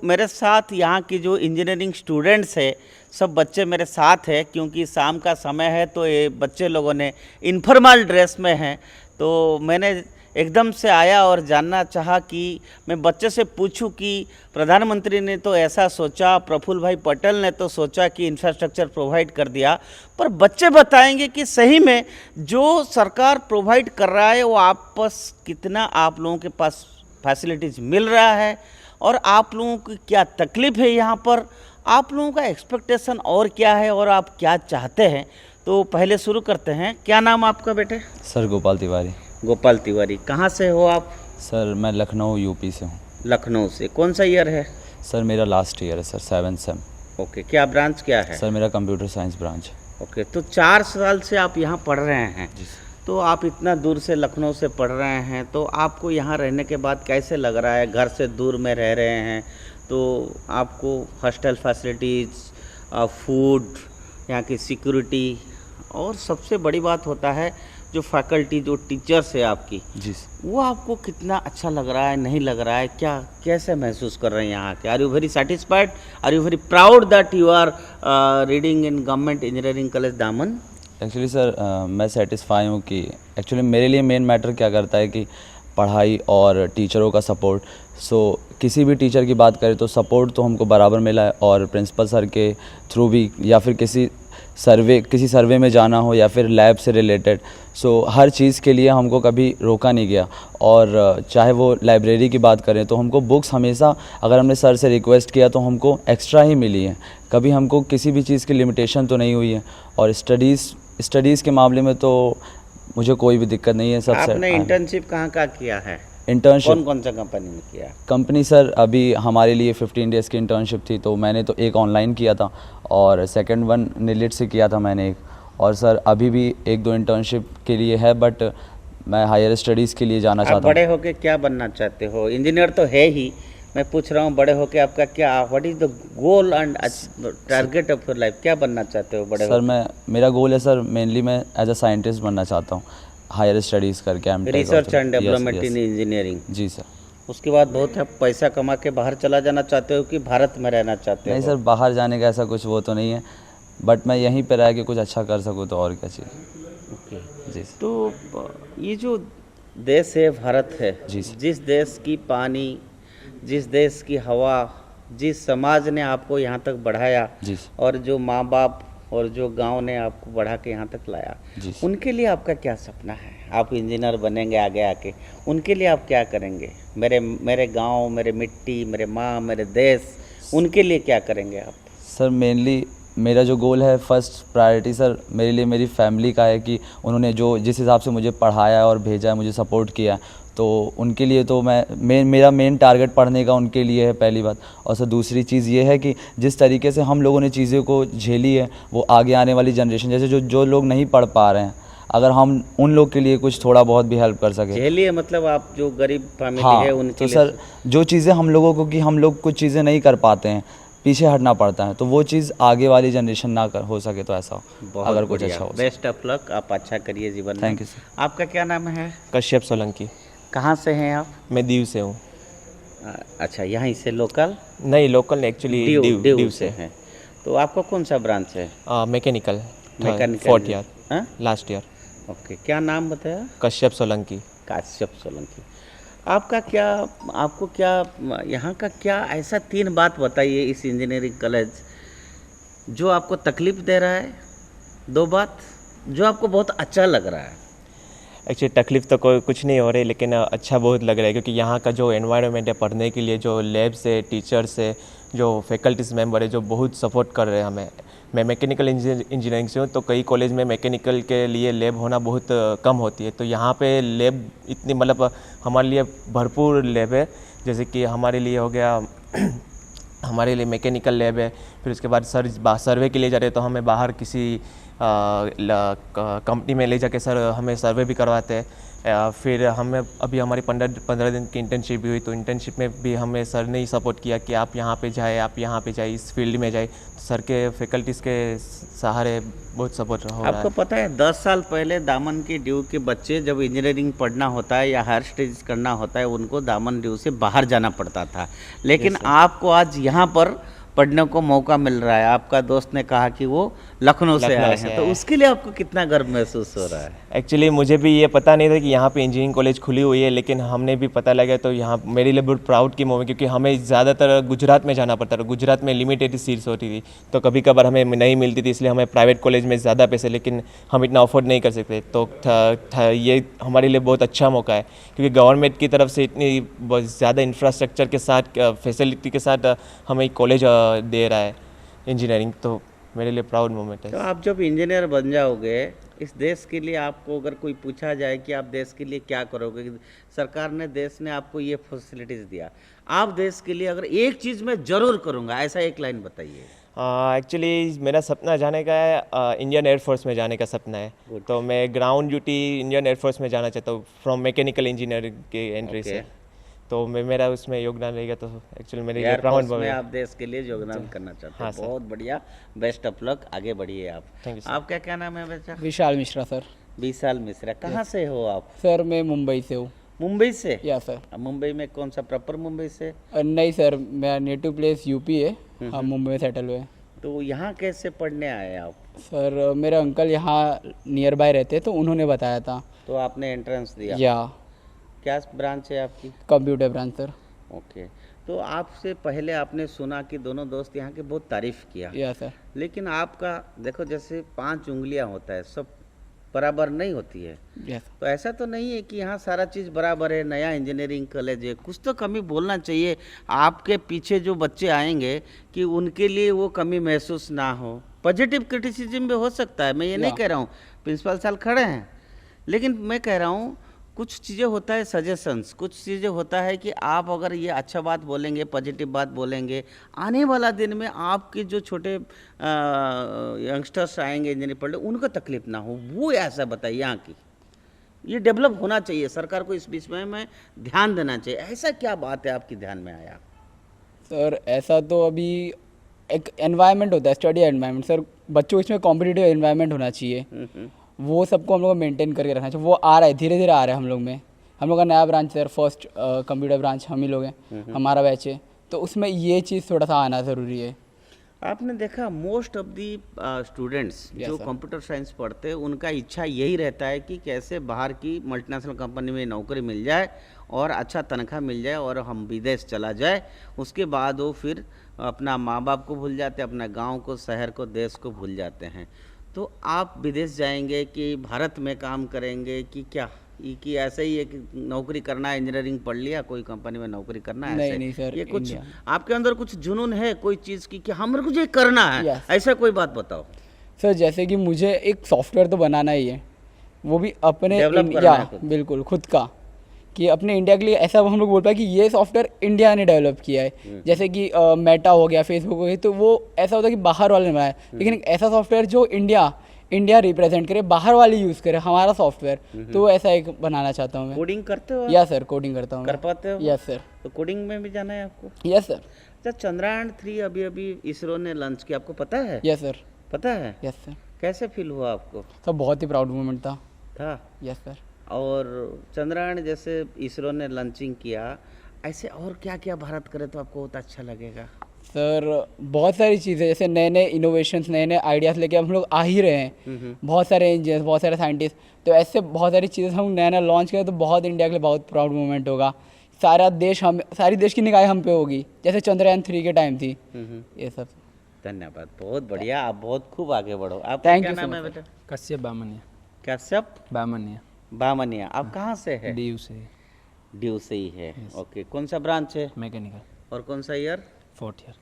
Speaker 1: मेरे साथ यहाँ की जो इंजीनियरिंग स्टूडेंट्स है, सब बच्चे मेरे साथ हैं, क्योंकि शाम का समय है तो ये बच्चे लोगों ने इनफॉर्मल ड्रेस में हैं। तो मैंने एकदम से आया और जानना चाहा कि मैं बच्चे से पूछूं कि प्रधानमंत्री ने तो ऐसा सोचा, प्रफुल्ल भाई पटेल ने तो सोचा कि इंफ्रास्ट्रक्चर प्रोवाइड कर दिया, पर बच्चे बताएंगे कि सही में जो सरकार प्रोवाइड कर रहा है वो आपस कितना आप लोगों के पास फैसिलिटीज़ मिल रहा है और आप लोगों की क्या तकलीफ़ है यहाँ पर, आप लोगों का एक्सपेक्टेशन और क्या है और आप क्या चाहते हैं। तो पहले शुरू करते हैं। क्या नाम आपका बेटे?
Speaker 3: सर गोपाल तिवारी।
Speaker 1: गोपाल तिवारी, कहाँ से हो आप?
Speaker 3: सर मैं लखनऊ यूपी से हूँ।
Speaker 1: लखनऊ से। कौन सा ईयर है?
Speaker 3: सर मेरा लास्ट ईयर है सर, 7th सेम।
Speaker 1: ओके, क्या ब्रांच क्या है?
Speaker 3: सर मेरा कंप्यूटर साइंस ब्रांच।
Speaker 1: ओके, तो 4 साल से आप यहाँ पढ़ रहे हैं।
Speaker 3: जी।
Speaker 1: तो आप इतना दूर से लखनऊ से पढ़ रहे हैं, तो आपको यहाँ रहने के बाद कैसे लग रहा है? घर से दूर में रह रहे हैं तो आपको हॉस्टल फैसिलिटीज़, फूड, यहाँ की सिक्योरिटी, और सबसे बड़ी बात होता है जो फैकल्टी, जो टीचर्स है आपकी,
Speaker 3: जी,
Speaker 1: वो आपको कितना अच्छा लग रहा है, नहीं लग रहा है, क्या कैसे महसूस कर रहे हैं यहाँ के? Are you very satisfied? Are you very proud that you are reading in government engineering college Daman?
Speaker 3: Actually sir मैं सेटिस्फाई हूँ कि एक्चुअली मेरे लिए मेन मैटर क्या करता है कि पढ़ाई और टीचरों का सपोर्ट। किसी भी टीचर की बात करें तो सपोर्ट तो हमको बराबर मिला है, और प्रिंसिपल सर के थ्रू भी, या फिर किसी सर्वे में जाना हो या फिर लैब से रिलेटेड, हर चीज़ के लिए हमको कभी रोका नहीं गया। और चाहे वो लाइब्रेरी की बात करें तो हमको बुक्स हमेशा, अगर हमने सर से रिक्वेस्ट किया तो हमको एक्स्ट्रा ही मिली है, कभी हमको किसी भी चीज़ की लिमिटेशन तो नहीं हुई है। और स्टडीज़ के मामले में तो मुझे कोई भी दिक्कत नहीं है। सबसे
Speaker 1: आपने इंटर्नशिप कहाँ किया है?
Speaker 3: इंटर्नशिप
Speaker 1: कौन सा कंपनी में किया?
Speaker 3: कंपनी सर अभी हमारे लिए 15 डेज़ की इंटर्नशिप थी, तो मैंने तो एक ऑनलाइन किया था और सेकंड वन निलिट से किया था मैंने एक। और सर अभी भी 1-2 इंटर्नशिप के लिए है, बट मैं हायर स्टडीज़ के लिए जाना चाहता हूँ।
Speaker 1: बड़े होके क्या बनना चाहते हो? इंजीनियर तो है ही, मैं पूछ रहा हूँ बड़े होके आपका क्या, what is the goal and target of your life? क्या बनना चाहते हो बड़े?
Speaker 3: सर मेरा गोल है सर, मेनली मैं एज अ साइंटिस्ट बनना चाहता हूँ, हायर स्टडीज़ करके,
Speaker 1: research and development in engineering.
Speaker 3: जी सर।
Speaker 1: उसके बाद बहुत है, पैसा कमा के बाहर चला जाना चाहते हो कि भारत में रहना चाहते हो?
Speaker 3: नहीं सर, बाहर जाने का ऐसा कुछ वो तो नहीं है, बट मैं यहीं पर रह के कुछ अच्छा कर सकूँ तो और क्या चाहिए।
Speaker 1: ओके।
Speaker 3: जी सर।
Speaker 1: तो ये जो देश है भारत है,
Speaker 3: जी सर।
Speaker 1: जिस देश की पानी, जिस देश की हवा, जिस समाज ने आपको यहाँ तक बढ़ाया
Speaker 3: जी सर।
Speaker 1: और जो माँ बाप और जो गांव ने आपको बढ़ा के यहाँ तक लाया,
Speaker 3: जी सर।
Speaker 1: उनके लिए आपका क्या सपना है? आप इंजीनियर बनेंगे आगे आके, उनके लिए आप क्या करेंगे? मेरे मेरे गांव, मेरे मिट्टी, मेरे माँ, मेरे देश, उनके लिए क्या करेंगे आप?
Speaker 3: सर मेनली मेरा जो गोल है, फर्स्ट प्रायोरिटी सर मेरे लिए मेरी फैमिली का है कि उन्होंने जो जिस हिसाब से मुझे पढ़ाया और भेजा है, मुझे सपोर्ट किया, तो उनके लिए तो मेरा मेन टारगेट पढ़ने का उनके लिए है, पहली बात। और सर दूसरी चीज़ ये है कि जिस तरीके से हम लोगों ने चीज़ों को झेली है, वो आगे आने वाली जनरेशन, जैसे जो लोग नहीं पढ़ पा रहे हैं, अगर हम उन लोग के लिए कुछ थोड़ा बहुत भी हेल्प कर सके।
Speaker 1: झेलिए मतलब आप जो गरीब फैमिली
Speaker 3: हाँ,
Speaker 1: है उनके
Speaker 3: तो
Speaker 1: लिए।
Speaker 3: सर जो चीज़ें हम लोगों को, कि हम लोग कुछ चीज़ें नहीं कर पाते हैं, पीछे हटना पड़ता है, तो वो चीज़ आगे वाली जनरेशन ना हो सके तो ऐसा हो,
Speaker 1: बहुत
Speaker 3: अगर कुछ
Speaker 1: बढ़िया।
Speaker 3: अच्छा हो।
Speaker 1: बेस्ट ऑफ लक, आप अच्छा करिए जीवन में।
Speaker 3: Thank you sir.
Speaker 1: आपका क्या नाम है?
Speaker 4: कश्यप सोलंकी।
Speaker 1: कहाँ से हैं आप?
Speaker 4: मैं दीव से हूँ।
Speaker 1: अच्छा, यहीं से लोकल?
Speaker 4: नहीं, लोकल नहीं, एक्चुअली
Speaker 1: दीव से हैं। तो आपका कौन सा ब्रांच है?
Speaker 4: मैकेनिकल
Speaker 1: मैकेनिकल
Speaker 4: 4th ईयर,
Speaker 1: हाँ?
Speaker 4: Last year.
Speaker 1: ओके, क्या नाम बताया?
Speaker 4: कश्यप सोलंकी।
Speaker 1: काश्यप सोलंकी। आपको क्या यहाँ का क्या ऐसा 3 बात बताइए इस इंजीनियरिंग कॉलेज जो आपको तकलीफ दे रहा है, 2 बात जो आपको बहुत अच्छा लग रहा है।
Speaker 4: एक्चुअली तकलीफ तो कोई कुछ नहीं हो रही, लेकिन अच्छा बहुत लग रहा है क्योंकि यहाँ का जो एनवायरनमेंट है पढ़ने के लिए, जो लैब्स है, टीचर्स है, जो फैकल्टीज़ मेंबर है, जो बहुत सपोर्ट कर रहे हैं हमें। मैं मैकेनिकल इंजीनियरिंग से हूँ, तो कई कॉलेज में मैकेनिकल के लिए लैब होना बहुत कम होती है, तो यहाँ पे लैब इतनी मतलब हमारे लिए भरपूर लैब है। जैसे कि हमारे लिए हो गया हमारे लिए मैकेनिकल लैब है, फिर उसके बाद सर्वे के लिए जा रहे हैं तो हमें बाहर किसी कंपनी में ले जाके सर हमें सर्वे भी करवाते हैं। फिर हमें अभी हमारी 15 दिन की इंटर्नशिप भी हुई, तो इंटर्नशिप में भी हमें सर ने ही सपोर्ट किया कि आप यहाँ पे जाए, आप यहाँ पे जाए, इस फील्ड में जाए। सर के फैकल्टीज़ के सहारे बहुत सपोर्ट हो रहा
Speaker 1: आपको
Speaker 4: है।
Speaker 1: पता है 10 साल पहले दामन के ड्यू के बच्चे जब इंजीनियरिंग पढ़ना होता है या हायर स्टडीज करना होता है, उनको दामन ड्यू से बाहर जाना पड़ता था, लेकिन आपको आज यहाँ पर पढ़ने को मौका मिल रहा है। आपका दोस्त ने कहा कि वो लखनऊ से आए हैं, तो उसके लिए आपको कितना गर्व महसूस हो रहा है?
Speaker 4: एक्चुअली मुझे भी ये पता नहीं था कि यहाँ पे इंजीनियरिंग कॉलेज खुली हुई है, लेकिन हमने भी पता लगा तो यहाँ मेरे लिए बहुत प्राउड की मोमेंट, क्योंकि हमें ज़्यादातर गुजरात में जाना पड़ता था। गुजरात में लिमिटेड सीट्स होती थी, तो कभी कभार हमें नहीं मिलती थी, इसलिए हमें प्राइवेट कॉलेज में ज़्यादा पैसे, लेकिन हम इतना अफोर्ड नहीं कर सकते। तो ये हमारे लिए बहुत अच्छा मौका है, क्योंकि गवर्नमेंट की तरफ से इतनी ज़्यादा इंफ्रास्ट्रक्चर के साथ, फैसिलिटी के साथ हमें कॉलेज दे रहा है इंजीनियरिंग, तो मेरे लिए प्राउड मोमेंट है।
Speaker 1: तो आप जब इंजीनियर बन जाओगे, इस देश के लिए आपको अगर कोई पूछा जाए कि आप देश के लिए क्या करोगे, सरकार ने, देश ने आपको ये फैसिलिटीज़ दिया, आप देश के लिए अगर एक चीज़ मैं ज़रूर करूँगा, ऐसा एक लाइन बताइए।
Speaker 4: एक्चुअली मेरा सपना जाने का है, इंडियन एयरफोर्स में जाने का सपना है। तो मैं ग्राउंड ड्यूटी इंडियन एयरफोर्स में जाना चाहता हूँ, फ्रॉम मैकेनिकल इंजीनियरिंग के एंट्री से। तो मेरा उसमें योगदान रहेगा, तो एक्चुअली मेरे लिए प्राउड
Speaker 1: में आप देश के लिए योगदान करना चाहते हैं। बहुत बढ़िया, बेस्ट ऑफ लक, आगे बढ़िए आप।
Speaker 4: Thank you sir.
Speaker 1: आपका क्या नाम है बच्चा?
Speaker 5: विशाल मिश्रा सर।
Speaker 1: विशाल मिश्रा। कहाँ से हो आप?
Speaker 5: सर मैं मुंबई से हूँ।
Speaker 1: मुंबई से?
Speaker 5: या सर।
Speaker 1: मुंबई में कौन सा, प्रॉपर मुंबई से?
Speaker 5: नहीं सर, मेरा नेटिव प्लेस यूपी है, हम मुंबई में सेटल हुए हैं।
Speaker 1: तो यहाँ कैसे पढ़ने आए आप?
Speaker 5: सर मेरे अंकल यहाँ नियर बाय रहते तो उन्होंने बताया था।
Speaker 1: तो आपने एंट्रेंस दिया?
Speaker 5: या।
Speaker 1: क्या ब्रांच है आपकी?
Speaker 5: Computer branch sir.
Speaker 1: ओके। तो आपसे पहले आपने सुना कि दोनों दोस्त यहाँ के बहुत तारीफ किया।
Speaker 5: या सर।
Speaker 1: लेकिन आपका देखो, जैसे 5 उंगलियाँ होता है, सब बराबर नहीं होती है।
Speaker 5: यस।
Speaker 1: तो ऐसा तो नहीं है कि यहाँ सारा चीज़ बराबर है, नया इंजीनियरिंग कॉलेज है, कुछ तो कमी बोलना चाहिए। आपके पीछे जो बच्चे आएंगे कि उनके लिए वो कमी महसूस ना हो। पॉजिटिव क्रिटिसिज्म भी हो सकता है, मैं ये नहीं कह रहा हूँ, प्रिंसिपल साहब खड़े हैं, लेकिन मैं कह रहा हूँ कुछ चीज़ें होता है सजेशंस, कुछ चीज़ें होता है कि आप अगर ये अच्छा बात बोलेंगे, पॉजिटिव बात बोलेंगे, आने वाला दिन में आपके जो छोटे यंगस्टर्स आएंगे इंजीनियरिंग पढ़ने, उनको तकलीफ ना हो, वो ऐसा बताइए। यहाँ की ये डेवलप होना चाहिए, सरकार को इस बीच में ध्यान देना चाहिए। ऐसा क्या बात है आपके ध्यान में आया?
Speaker 5: सर ऐसा तो अभी एक एनवायरनमेंट होता है, स्टडी एनवायरनमेंट सर, बच्चों को इसमें कॉम्पिटिटिव एनवायरनमेंट होना चाहिए, वो सबको हम लोग को मेंटेन करके रखना चाहिए। वो आ रहा है, धीरे धीरे आ रहा है हम लोग में। हम लोग का नया branch sir, first computer branch हम ही लोग हैं, हमारा बैच है, तो उसमें ये चीज़ थोड़ा सा आना ज़रूरी है।
Speaker 1: आपने देखा most of the students
Speaker 5: Yes,
Speaker 1: जो
Speaker 5: sir.
Speaker 1: कंप्यूटर साइंस पढ़ते हैं उनका इच्छा यही रहता है कि कैसे बाहर की मल्टीनेशनल कंपनी में नौकरी मिल जाए और अच्छा तनख्वाह मिल जाए और हम विदेश चला जाए। उसके बाद वो फिर अपना माँ बाप को भूल जाते हैं, अपना गांव को, शहर को, देश को भूल जाते हैं। तो आप विदेश जाएंगे कि भारत में काम करेंगे कि क्या, कि ऐसे ही है कि नौकरी करना है, इंजीनियरिंग पढ़ लिया, कोई कंपनी में नौकरी करना है?
Speaker 5: नहीं,
Speaker 1: ऐसे?
Speaker 5: नहीं सर,
Speaker 1: ये कुछ
Speaker 5: इंडिया।
Speaker 1: आपके अंदर कुछ जुनून है कोई चीज़ की कि हमें कुछ ये करना है,
Speaker 5: Yes.
Speaker 1: ऐसा कोई बात बताओ।
Speaker 5: सर जैसे कि मुझे एक सॉफ्टवेयर तो बनाना ही है, वो भी अपने
Speaker 1: Develop करना है
Speaker 5: या
Speaker 1: खुद।
Speaker 5: बिल्कुल खुद का, कि अपने इंडिया के लिए ऐसा हम लोग बोल पाए कि ये सॉफ्टवेयर इंडिया ने डेवलप किया है। जैसे कि मेटा हो गया, फेसबुक हो गया, तो वो ऐसा होता है कि बाहर वाले ने बनाया, लेकिन एक ऐसा सॉफ्टवेयर जो इंडिया रिप्रेजेंट करे, बाहर वाले यूज़ करे हमारा सॉफ्टवेयर, तो ऐसा एक बनाना चाहता हूँ मैं।
Speaker 1: कोडिंग करते हो आप?
Speaker 5: या सर कोडिंग करता हूँ
Speaker 1: कर पाते हो?
Speaker 5: Yes sir.
Speaker 1: तो कोडिंग में भी जाना है आपको?
Speaker 5: Yes sir.
Speaker 1: अच्छा, चंद्रयान 3 अभी अभी इसरो ने लॉन्च किया, आपको पता है?
Speaker 5: Yes sir.
Speaker 1: पता है?
Speaker 5: Yes sir.
Speaker 1: कैसे फील हुआ आपको?
Speaker 5: सर बहुत ही प्राउड मोमेंट था।
Speaker 1: था?
Speaker 5: Yes sir.
Speaker 1: और चंद्रयान जैसे इसरो ने लॉन्चिंग किया, ऐसे और क्या क्या भारत करे तो आपको बहुत अच्छा लगेगा?
Speaker 5: सर बहुत सारी चीज़ें, जैसे नए नए इनोवेशंस, नए नए आइडियाज़ लेके हम लोग आ ही रहे हैं। बहुत सारे इंजीनियर्स, बहुत सारे साइंटिस्ट, तो ऐसे बहुत सारी चीज़ें हम नया नया लॉन्च करें तो बहुत इंडिया के लिए बहुत प्राउड मोमेंट होगा। सारी देश की निगाहें हम पे होगी, जैसे चंद्रयान 3 के टाइम थी। ये सब।
Speaker 1: धन्यवाद, बहुत बढ़िया, आप बहुत खूब आगे बढ़ो। आपका
Speaker 5: Thank
Speaker 1: क्या
Speaker 5: you so
Speaker 1: नाम है
Speaker 5: much,
Speaker 1: बेटा?
Speaker 6: कश्यप बामनिया।
Speaker 1: कश्यप
Speaker 6: बामनिया
Speaker 1: बामनिया। आप कहाँ से है?
Speaker 6: डी यू से
Speaker 1: ड्यू से ही है। ओके, कौन सा ब्रांच है
Speaker 6: मैकेनिकल
Speaker 1: और कौन सा year?
Speaker 6: 4th year.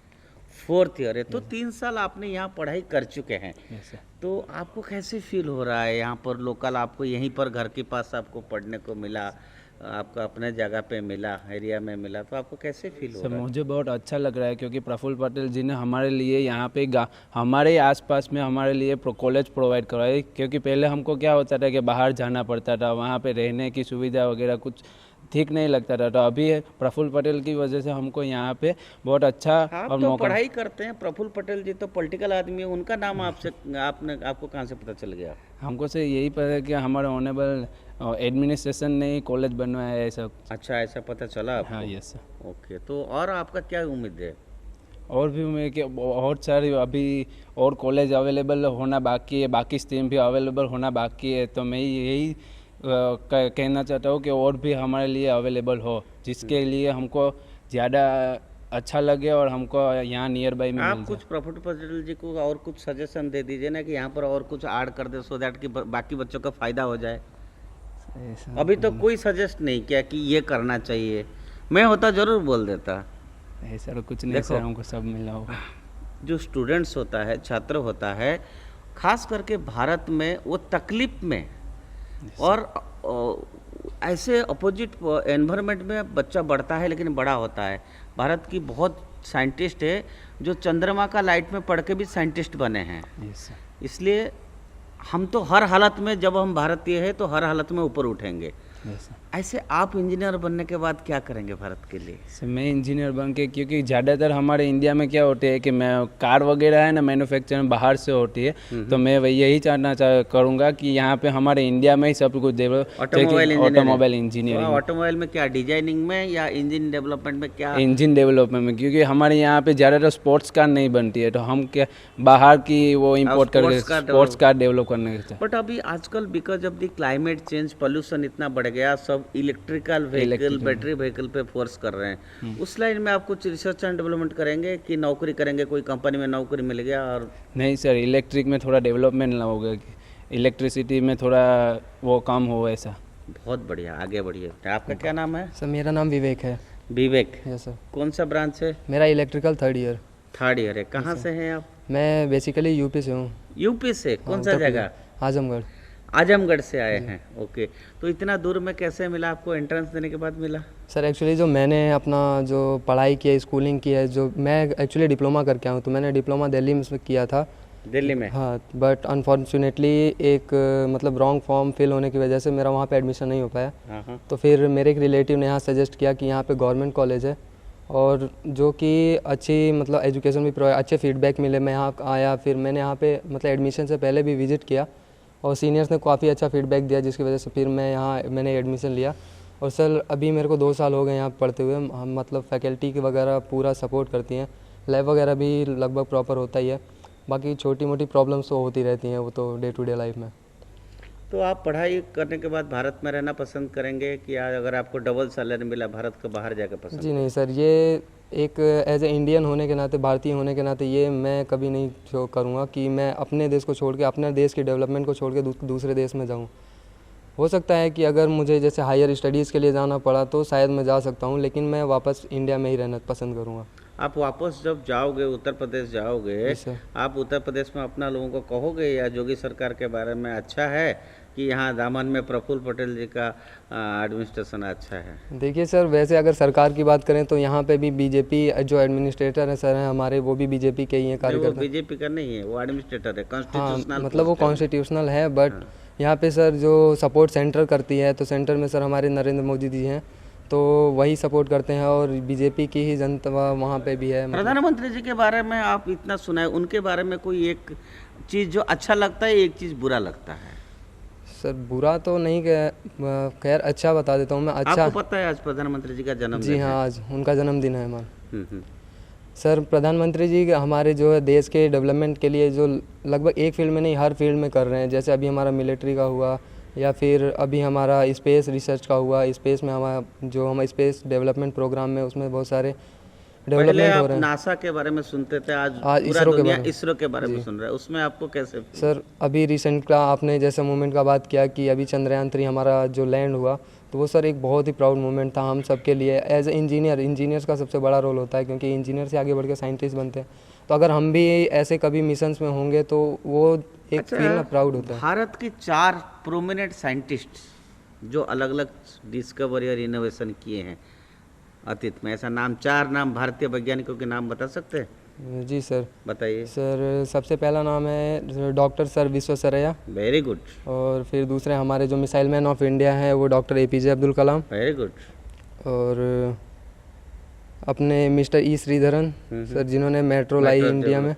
Speaker 1: 4th year है। तो 3 साल आपने यहाँ पढ़ाई कर चुके हैं,
Speaker 6: यस सर।
Speaker 1: तो आपको कैसे फील हो रहा है यहाँ पर लोकल, आपको यहीं पर घर के पास आपको पढ़ने को मिला, आपको अपने जगह पे मिला, एरिया में मिला, तो आपको कैसे फील हो
Speaker 6: सर
Speaker 1: रहा है?
Speaker 6: मुझे बहुत अच्छा लग रहा है क्योंकि प्रफुल्ल पटेल जी ने हमारे लिए यहाँ पे हमारे आसपास में हमारे लिए कॉलेज प्रोवाइड करवाई। क्योंकि पहले हमको क्या होता था कि बाहर जाना पड़ता था, वहाँ पे रहने की सुविधा वगैरह कुछ ठीक नहीं लगता था। तो अभी प्रफुल्ल पटेल की वजह से हमको यहाँ पे बहुत अच्छा
Speaker 1: आप
Speaker 6: और
Speaker 1: तो
Speaker 6: मौका।
Speaker 1: पढ़ाई करते हैं, प्रफुल्ल पटेल जी तो पॉलिटिकल आदमी है, उनका नाम आपको कहाँ से पता चल गया?
Speaker 6: हमको से यही पता है कि हमारे ऑनरेबल एडमिनिस्ट्रेशन ने ही कॉलेज बनवाया है ऐसा।
Speaker 1: अच्छा, ऐसा पता चला आपको?
Speaker 6: हाँ यस सर।
Speaker 1: ओके, तो और आपका क्या उम्मीद है?
Speaker 6: और भी मैं कि बहुत सारी अभी और कॉलेज अवेलेबल होना बाकी है, बाकी स्ट्रीम भी अवेलेबल होना बाकी है। तो मैं यही कहना चाहता हूँ कि और भी हमारे लिए अवेलेबल हो, जिसके लिए हमको ज़्यादा अच्छा लगे और हमको यहाँ नियर बाई में मिल
Speaker 1: आप
Speaker 6: जाए।
Speaker 1: कुछ प्रफुल्ल पटेल जी को और कुछ सजेशन दे दीजिए ना कि यहाँ पर और कुछ ऐड कर दे, सो दैट कि बाकी बच्चों का फ़ायदा हो जाए।
Speaker 6: ऐसा
Speaker 1: अभी तो कोई सजेस्ट नहीं किया कि ये करना चाहिए, मैं होता ज़रूर बोल देता।
Speaker 6: ऐसा तो कुछ नहीं
Speaker 1: देखो।
Speaker 6: सर, हमको सब मिला होगा।
Speaker 1: जो स्टूडेंट्स होता है, छात्र होता है, खास करके भारत में वो तकलीफ में और ऐसे अपोजिट एनवायरनमेंट में बच्चा बढ़ता है लेकिन बड़ा होता है। भारत की बहुत साइंटिस्ट है जो चंद्रमा का लाइट में पढ़ के भी साइंटिस्ट बने हैं।
Speaker 6: Yes sir.
Speaker 1: इसलिए हम तो हर हालत में, जब हम भारतीय हैं तो हर हालत में ऊपर उठेंगे।
Speaker 6: Yes sir.
Speaker 1: ऐसे आप इंजीनियर बनने के बाद क्या करेंगे भारत के लिए?
Speaker 6: सर मैं इंजीनियर बन के, क्योंकि ज़्यादातर हमारे इंडिया में क्या होते हैं कि मैं कार वगैरह है ना मैन्युफैक्चरिंग बाहर से होती है, तो मैं वही यही करूँगा कि यहाँ पे हमारे इंडिया में ही सब कुछ ऑटोमोबाइल इंजीनियरिंग।
Speaker 1: ऑटोमोबाइल में क्या, डिजाइनिंग में या इंजन डेवलपमेंट में क्या?
Speaker 6: इंजन डेवलपमेंट में, क्योंकि हमारे यहाँ पे ज़्यादातर स्पोर्ट्स कार नहीं बनती है, तो हम क्या बाहर की वो इम्पोर्ट करके स्पोर्ट्स कार डेवलप करने के।
Speaker 1: बट अभी आजकल because of the climate change, pollution इतना बढ़ गया, सब इलेक्ट्रिकल व्हीकल, बैटरी व्हीकल पे फोर्स कर रहे हैं। उस लाइन में आप कुछ रिसर्च एंड डेवलपमेंट करेंगे कि नौकरी करेंगे, कोई कंपनी में नौकरी मिल गया? और
Speaker 6: नहीं सर, इलेक्ट्रिक में थोड़ा डेवलपमेंट ना होगा, इलेक्ट्रिसिटी में थोड़ा वो काम हो ऐसा।
Speaker 1: बहुत बढ़िया, आगे बढ़िए। आपका क्या नाम है?
Speaker 7: सर मेरा नाम विवेक है।
Speaker 1: विवेक,
Speaker 7: यस सर।
Speaker 1: कौन सा ब्रांच है?
Speaker 7: मेरा electrical 3rd year.
Speaker 1: 3rd year है। कहाँ से हैं आप?
Speaker 7: मैं बेसिकली यूपी से हूँ।
Speaker 1: यूपी से? कौन सा जगह?
Speaker 7: आजमगढ़।
Speaker 1: आजमगढ़ से आए हैं। ओके, तो इतना दूर में कैसे मिला आपको? एंट्रेंस देने के बाद मिला?
Speaker 7: सर एक्चुअली जो मैंने अपना जो पढ़ाई की है, स्कूलिंग की है, जो मैं एक्चुअली डिप्लोमा करके आया हूँ, तो मैंने डिप्लोमा दिल्ली में किया था।
Speaker 1: दिल्ली में?
Speaker 7: हाँ, बट अनफॉर्चुनेटली एक मतलब रॉन्ग फॉर्म फिल होने की वजह से मेरा वहाँ पे एडमिशन नहीं हो पाया।
Speaker 1: हाँ हाँ।
Speaker 7: तो फिर मेरे एक रिलेटिव ने यहाँ सजेस्ट किया कि यहाँ पे गवर्नमेंट कॉलेज है और जो कि अच्छी मतलब एजुकेशन भी प्रोवाइड, अच्छे फीडबैक मिले। मैं यहाँ आया, फिर मैंने यहाँ पे मतलब एडमिशन से पहले भी विजिट किया और सीनियर्स ने काफ़ी अच्छा फीडबैक दिया, जिसकी वजह से फिर मैंने एडमिशन लिया। और सर अभी मेरे को 2 साल हो गए यहाँ पढ़ते हुए। हम मतलब फैकल्टी के वगैरह पूरा सपोर्ट करती हैं, लैब वगैरह भी लगभग प्रॉपर होता ही है। बाकी छोटी मोटी प्रॉब्लम्स तो होती रहती हैं, वो तो डे टू डे लाइफ में।
Speaker 1: तो आप पढ़ाई करने के बाद भारत में रहना पसंद करेंगे कि अगर आपको डबल सैलरी मिला भारत के बाहर जाकर पसंद?
Speaker 7: जी नहीं सर, ये एक एज ए इंडियन होने के नाते, भारतीय होने के नाते ये मैं कभी नहीं करूँगा कि मैं अपने देश को छोड़ के, अपने देश की डेवलपमेंट को छोड़ के दूसरे देश में जाऊँ। हो सकता है कि अगर मुझे जैसे हायर स्टडीज़ के लिए जाना पड़ा तो शायद मैं जा सकता हूँ, लेकिन मैं वापस इंडिया में ही रहना पसंद करूँगा।
Speaker 1: आप वापस जब जाओगे, उत्तर प्रदेश जाओगे,
Speaker 7: सर।
Speaker 1: आप उत्तर प्रदेश में अपना लोगों को कहोगे या योगी सरकार के बारे में अच्छा है कि यहाँ दामन में प्रफुल्ल पटेल जी का एडमिनिस्ट्रेशन अच्छा है?
Speaker 7: देखिए सर, वैसे अगर सरकार की बात करें तो यहाँ पे भी बीजेपी जो एडमिनिस्ट्रेटर हैं सर हैं हमारे, वो भी बीजेपी के ही हैं
Speaker 1: वो
Speaker 7: कार्यकर्ता।
Speaker 1: बीजेपी का नहीं है, वो एडमिनिस्ट्रेटर है,
Speaker 7: हाँ,
Speaker 1: कॉन्स्टिट्यूशनल
Speaker 7: मतलब वो कॉन्स्टिट्यूशनल है, बट यहाँ पे सर जो सपोर्ट सेंटर करती है, तो सेंटर में सर हमारे नरेंद्र मोदी जी हैं, तो वही सपोर्ट करते हैं और बीजेपी की ही जनता वहाँ पे भी है।
Speaker 1: प्रधानमंत्री जी के बारे में आप इतना सुना है, उनके बारे में कोई एक चीज़ जो अच्छा लगता है, एक चीज़ बुरा लगता है?
Speaker 7: सर बुरा तो नहीं, खैर अच्छा बता देता हूँ मैं। अच्छा,
Speaker 1: आपको पता है आज प्रधानमंत्री जी का जन्मदिन
Speaker 7: जी
Speaker 1: है?
Speaker 7: हाँ, आज उनका जन्मदिन है हमारा।
Speaker 1: हम्म।
Speaker 7: सर प्रधानमंत्री जी हमारे जो है देश के डेवलपमेंट के लिए जो लगभग एक फील्ड में नहीं, हर फील्ड में कर रहे हैं। जैसे अभी हमारा मिलिट्री का हुआ, या फिर अभी हमारा स्पेस रिसर्च का हुआ, स्पेस में हमारा जो हम स्पेस डेवलपमेंट प्रोग्राम में, उसमें बहुत सारे
Speaker 1: पहले
Speaker 7: डेवलपमेंट हो
Speaker 1: आप
Speaker 7: रहे हैं।
Speaker 1: नासा के बारे में सुनते थे, आज
Speaker 7: आज
Speaker 1: पूरा
Speaker 7: इसरो के
Speaker 1: दुनिया
Speaker 7: बारे में।
Speaker 1: इसरो के बारे में सुन रहा है, उसमें आपको कैसे?
Speaker 7: सर अभी रिसेंट का आपने जैसे मोमेंट का बात किया कि अभी चंद्रयान 3 हमारा जो लैंड हुआ, तो वो सर एक बहुत ही प्राउड मोमेंट था हम सब के लिए। एज ए इंजीनियर्स का सबसे बड़ा रोल होता है, क्योंकि इंजीनियर से आगे बढ़ के साइंटिस्ट बनते हैं। तो अगर हम भी ऐसे कभी मिशंस में होंगे तो वो एक फील ना प्राउड होता है।
Speaker 1: भारत के 4 प्रोमिनेंट साइंटिस्ट जो अलग अलग डिस्कवरी और इनोवेशन किए हैं अतीत में, ऐसा नाम 4 नाम भारतीय वैज्ञानिकों के नाम बता सकते हैं?
Speaker 7: जी सर,
Speaker 1: बताइए।
Speaker 7: सर सबसे पहला नाम है doctor sir Visvesvaraya,
Speaker 1: very good.
Speaker 7: और फिर दूसरे हमारे जो मिसाइल मैन ऑफ इंडिया हैं वो doctor APJ Abdul Kalam,
Speaker 1: very good.
Speaker 7: और अपने मिस्टर E श्रीधरन सर, जिन्होंने मेट्रो लाई इंडिया में।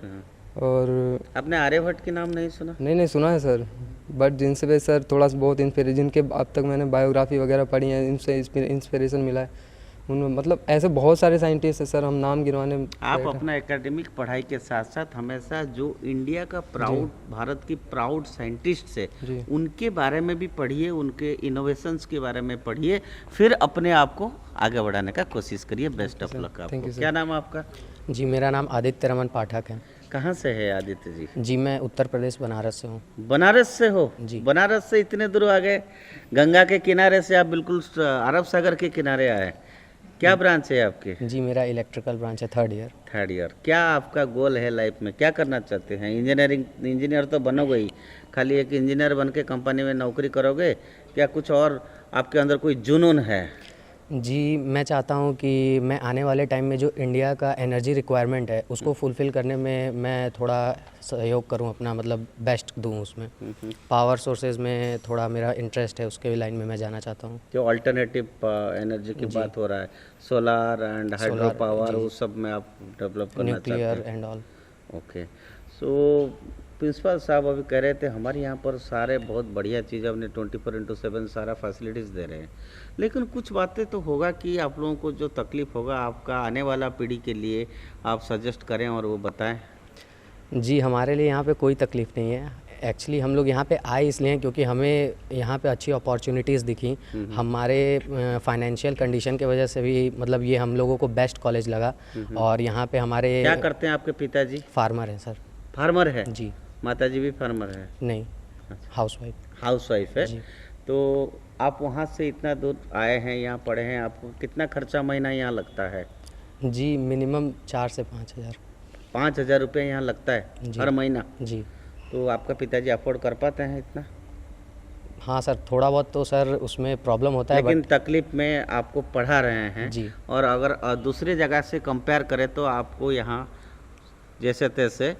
Speaker 7: और
Speaker 1: आपने आर्यभट्ट के नाम नहीं सुना?
Speaker 7: नहीं सुना है सर, बट जिनसे भी सर थोड़ा सा बहुत जिनके अब तक मैंने बायोग्राफी वगैरह पढ़ी है, इनसे इंस्पिरेशन मिला है। उनमें मतलब ऐसे बहुत सारे साइंटिस्ट हैं सर, हम नाम गिनवाने।
Speaker 1: आप अपना एकेडमिक पढ़ाई के साथ साथ हमेशा जो इंडिया का प्राउड, भारत की प्राउड साइंटिस्ट है, उनके बारे में भी पढ़िए, उनके इनोवेशंस के बारे में पढ़िए, फिर अपने आप को आगे बढ़ाने का कोशिश करिए। बेस्ट ऑफ लक आपको। क्या नाम है आपका?
Speaker 8: जी, मेरा नाम आदित्य रमन पाठक है।
Speaker 1: कहाँ से है आदित्य जी?
Speaker 8: जी, मैं उत्तर प्रदेश बनारस से हूँ।
Speaker 1: बनारस से हो?
Speaker 8: जी।
Speaker 1: बनारस से इतने दूर आ गए, गंगा के किनारे से आप बिल्कुल अरब सागर के किनारे आए। क्या ब्रांच है आपकी?
Speaker 8: जी, मेरा इलेक्ट्रिकल ब्रांच है, 3rd ईयर।
Speaker 1: 3rd year. क्या आपका गोल है लाइफ में, क्या करना चाहते हैं? इंजीनियर तो बनोगे ही, खाली एक इंजीनियर बन के कंपनी में नौकरी करोगे, क्या कुछ और आपके अंदर कोई जुनून है?
Speaker 8: जी, मैं चाहता हूँ कि मैं आने वाले टाइम में जो इंडिया का एनर्जी रिक्वायरमेंट है उसको फुलफ़िल करने में मैं थोड़ा सहयोग करूँ, अपना मतलब बेस्ट दूँ उसमें। पावर सोर्सेज में थोड़ा मेरा इंटरेस्ट है, उसके लाइन में मैं जाना चाहता हूँ।
Speaker 1: जो अल्टरनेटिव एनर्जी की बात हो रहा है, सोलार एंड हाइड्रो पावर, वो सब में आप डेवलप करना चाहते हैं?
Speaker 8: Nuclear and all.
Speaker 1: Okay. So principal साहब अभी कह रहे थे हमारे यहाँ पर सारे बहुत बढ़िया चीज़ अपने 24/7 सारा फैसिलिटीज़ दे रहे हैं, लेकिन कुछ बातें तो होगा कि आप लोगों को जो तकलीफ़ होगा आपका आने वाला पीढ़ी के लिए आप सजेस्ट करें और वो बताएं।
Speaker 8: जी, हमारे लिए यहाँ पे कोई तकलीफ़ नहीं है। एक्चुअली हम लोग यहाँ पे आए इसलिए हैं क्योंकि हमें यहाँ पे अच्छी अपॉर्चुनिटीज़ दिखी। हमारे फाइनेंशियल कंडीशन के वजह से भी मतलब ये हम लोगों को बेस्ट कॉलेज लगा। और यहाँ पे हमारे
Speaker 1: क्या करते हैं आपके पिताजी?
Speaker 8: फार्मर हैं सर।
Speaker 1: फार्मर है?
Speaker 8: जी।
Speaker 1: माताजी भी फार्मर है?
Speaker 8: नहीं, हाउसवाइफ।
Speaker 1: हाउसवाइफ है
Speaker 8: जी।
Speaker 1: तो आप वहाँ से इतना दूर आए हैं, यहाँ पढ़े हैं, आपको कितना खर्चा महीना यहाँ लगता है?
Speaker 8: जी, मिनिमम 4 से 5 हज़ार।
Speaker 1: 5,000 रुपये यहाँ लगता है हर महीना?
Speaker 8: जी।
Speaker 1: तो आपका पिताजी अफोर्ड कर पाते हैं इतना?
Speaker 8: हाँ सर, थोड़ा बहुत तो सर उसमें प्रॉब्लम होता है,
Speaker 1: लेकिन तकलीफ में आपको पढ़ा रहे हैं
Speaker 8: जी।
Speaker 1: और अगर दूसरी जगह से कंपेयर करें तो आपको यहाँ जैसे तैसे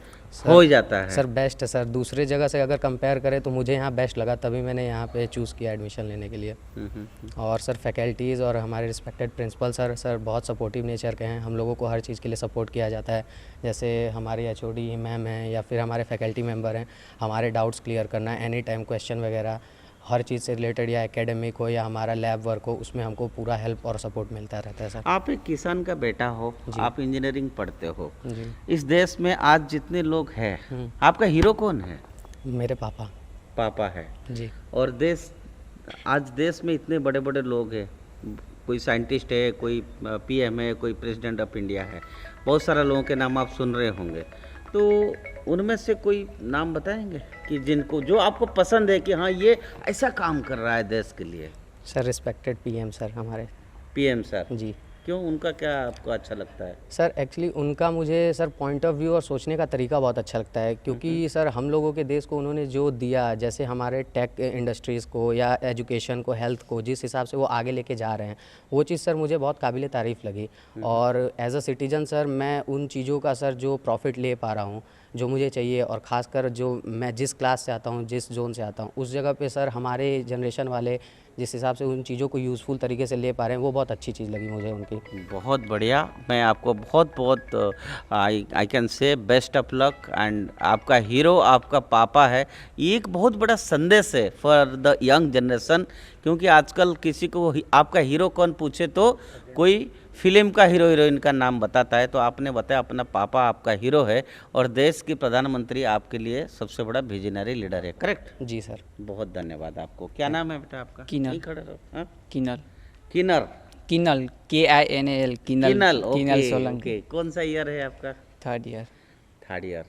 Speaker 1: हो ही जाता है।
Speaker 8: सर बेस्ट है सर, दूसरे जगह से अगर कंपेयर करें तो मुझे यहाँ बेस्ट लगा, तभी मैंने यहाँ पे चूज़ किया एडमिशन लेने के लिए। और सर फैकल्टीज़ और हमारे रिस्पेक्टेड प्रिंसिपल सर बहुत सपोर्टिव नेचर के हैं। हम लोगों को हर चीज़ के लिए सपोर्ट किया जाता है, जैसे हमारे HOD मैम हैं या फिर हमारे फैकल्टी मेम्बर हैं, हमारे डाउट्स क्लियर करना, एनी टाइम क्वेश्चन वगैरह हर चीज़ से रिलेटेड, या एकेडमिक हो या हमारा लैब वर्क हो, उसमें हमको पूरा हेल्प और सपोर्ट मिलता रहता है सर।
Speaker 1: आप एक किसान का बेटा हो, आप इंजीनियरिंग पढ़ते हो।
Speaker 8: जी।
Speaker 1: इस देश में आज जितने लोग हैं, आपका हीरो कौन है?
Speaker 8: मेरे पापा।
Speaker 1: पापा है।
Speaker 8: जी।
Speaker 1: और आज देश में इतने बड़े बड़े लोग हैं, कोई साइंटिस्ट है, कोई पीएम है, कोई प्रेसिडेंट ऑफ इंडिया है, बहुत सारे लोगों के नाम आप सुन रहे होंगे। तो उनमें से कोई नाम बताएंगे कि जिनको जो आपको पसंद है कि हाँ ये ऐसा काम कर रहा है देश के लिए?
Speaker 8: सर रिस्पेक्टेड पीएम सर हमारे।
Speaker 1: PM sir.
Speaker 8: जी।
Speaker 1: क्यों, उनका क्या आपको अच्छा लगता है?
Speaker 8: सर एक्चुअली उनका मुझे सर पॉइंट ऑफ व्यू और सोचने का तरीका बहुत अच्छा लगता है, क्योंकि सर हम लोगों के देश को उन्होंने जो दिया, जैसे हमारे टेक इंडस्ट्रीज़ को या एजुकेशन को, हेल्थ को, जिस हिसाब से वो आगे लेके जा रहे हैं, वो चीज़ सर मुझे बहुत काबिल तारीफ़ लगी। और एज अ सिटीजन सर मैं उन चीज़ों का सर जो प्रॉफिट ले पा रहा हूँ, जो मुझे चाहिए, और ख़ासकर जो मैं जिस क्लास से आता हूँ, जिस जोन से आता हूँ, उस जगह पे सर हमारे जनरेशन वाले जिस हिसाब से उन चीज़ों को यूज़फुल तरीके से ले पा रहे हैं, वो बहुत अच्छी चीज़ लगी मुझे उनकी।
Speaker 1: बहुत बढ़िया। मैं आपको बहुत बहुत I can say best of luck. And आपका हीरो आपका पापा है, ये एक बहुत बड़ा संदेश है फॉर द यंग जनरेशन। क्योंकि आजकल किसी को आपका हीरो कौन पूछे तो कोई फिल्म का हीरो हीरोइन का नाम बताता है, तो आपने बताया अपना पापा आपका हीरो है और देश की प्रधानमंत्री आपके लिए सबसे बड़ा विजनरी लीडर है। करेक्ट?
Speaker 8: जी सर।
Speaker 1: बहुत धन्यवाद आपको। क्या नाम है बेटा आपका?
Speaker 5: किनल।
Speaker 1: नहीं खड़े रहो। हाँ?
Speaker 5: किनल।
Speaker 1: किन्नर।
Speaker 5: किनल, KINAL, किनल।
Speaker 1: किन्नल।
Speaker 5: किनल
Speaker 1: ओके
Speaker 5: सोलंकी।
Speaker 1: ओके। कौन सा ईयर है आपका?
Speaker 5: 3rd year
Speaker 1: third year.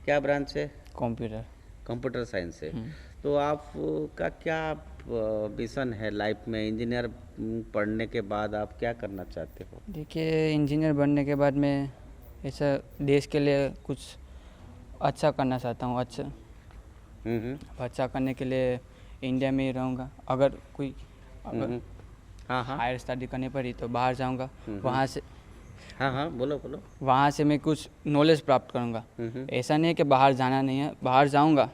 Speaker 1: क्या ब्रांच है?
Speaker 5: कंप्यूटर।
Speaker 1: कंप्यूटर साइंस से। तो आपका क्या विजन है लाइफ में? इंजीनियर पढ़ने के बाद आप क्या करना चाहते हो?
Speaker 5: देखिए, इंजीनियर बनने के बाद मैं ऐसा देश के लिए कुछ अच्छा करना चाहता हूँ। अच्छा करने के लिए इंडिया में ही रहूँगा। अगर
Speaker 1: हाँ हाँ
Speaker 5: हायर स्टडी करनी पड़ी तो बाहर जाऊँगा, वहाँ से
Speaker 1: हाँ हाँ बोलो बोलो।
Speaker 5: वहाँ से मैं कुछ नॉलेज प्राप्त करूँगा। ऐसा नहीं है कि बाहर जाना नहीं है, बाहर जाऊँगा,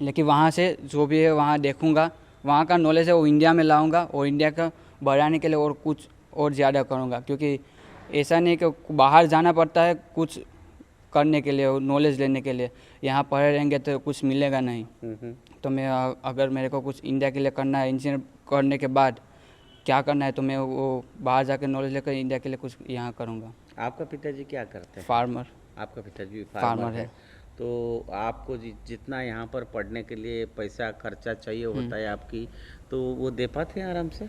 Speaker 5: लेकिन वहाँ से जो भी है वहाँ देखूँगा, वहाँ का नॉलेज है वो इंडिया में लाऊँगा और इंडिया का बढ़ाने के लिए और कुछ और ज़्यादा करूँगा। क्योंकि ऐसा नहीं कि बाहर जाना पड़ता है कुछ करने के लिए, नॉलेज लेने के लिए। यहाँ पढ़े रहेंगे तो कुछ मिलेगा नहीं। तो मैं अगर मेरे को कुछ इंडिया के लिए करना है, इंजीनियर करने के बाद क्या करना है, तो मैं वो बाहर जाकर नॉलेज लेकर इंडिया के लिए कुछ यहाँ करूँगा।
Speaker 1: आपका पिताजी क्या करते हैं?
Speaker 5: फार्मर।
Speaker 1: आपका पिताजी भी
Speaker 5: फार्मर
Speaker 1: फार्मर
Speaker 5: है।
Speaker 1: है। तो आपको जितना यहाँ पर पढ़ने के लिए पैसा खर्चा चाहिए होता है आपकी, तो वो दे पाते हैं आराम से?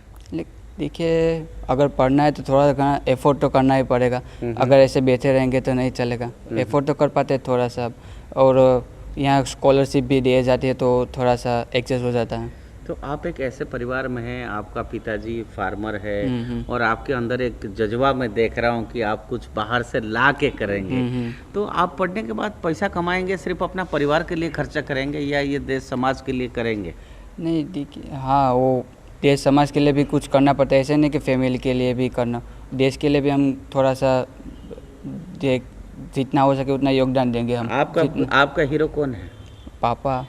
Speaker 5: देखिए, अगर पढ़ना है तो थोड़ा सा एफोर्ड तो करना ही पड़ेगा। अगर ऐसे बैठे रहेंगे तो नहीं चलेगा। एफोर्ड तो कर पाते हैं थोड़ा सा, और यहाँ स्कॉलरशिप भी दी जाती है तो थोड़ा सा एडजस्ट हो जाता है।
Speaker 1: तो आप एक ऐसे परिवार में हैं, आपका पिताजी फार्मर है और आपके अंदर एक जज्बा मैं देख रहा हूँ कि आप कुछ बाहर से ला के करेंगे। तो आप पढ़ने के बाद पैसा कमाएंगे, सिर्फ अपना परिवार के लिए खर्चा करेंगे या ये देश समाज के लिए करेंगे?
Speaker 5: नहीं, देखिए, हाँ, वो देश समाज के लिए भी कुछ करना पड़ता है। ऐसे नहीं कि फैमिली के लिए भी करना, देश के लिए भी हम थोड़ा सा जितना हो सके उतना योगदान देंगे हम।
Speaker 1: आपका हीरो कौन है?
Speaker 5: पापा।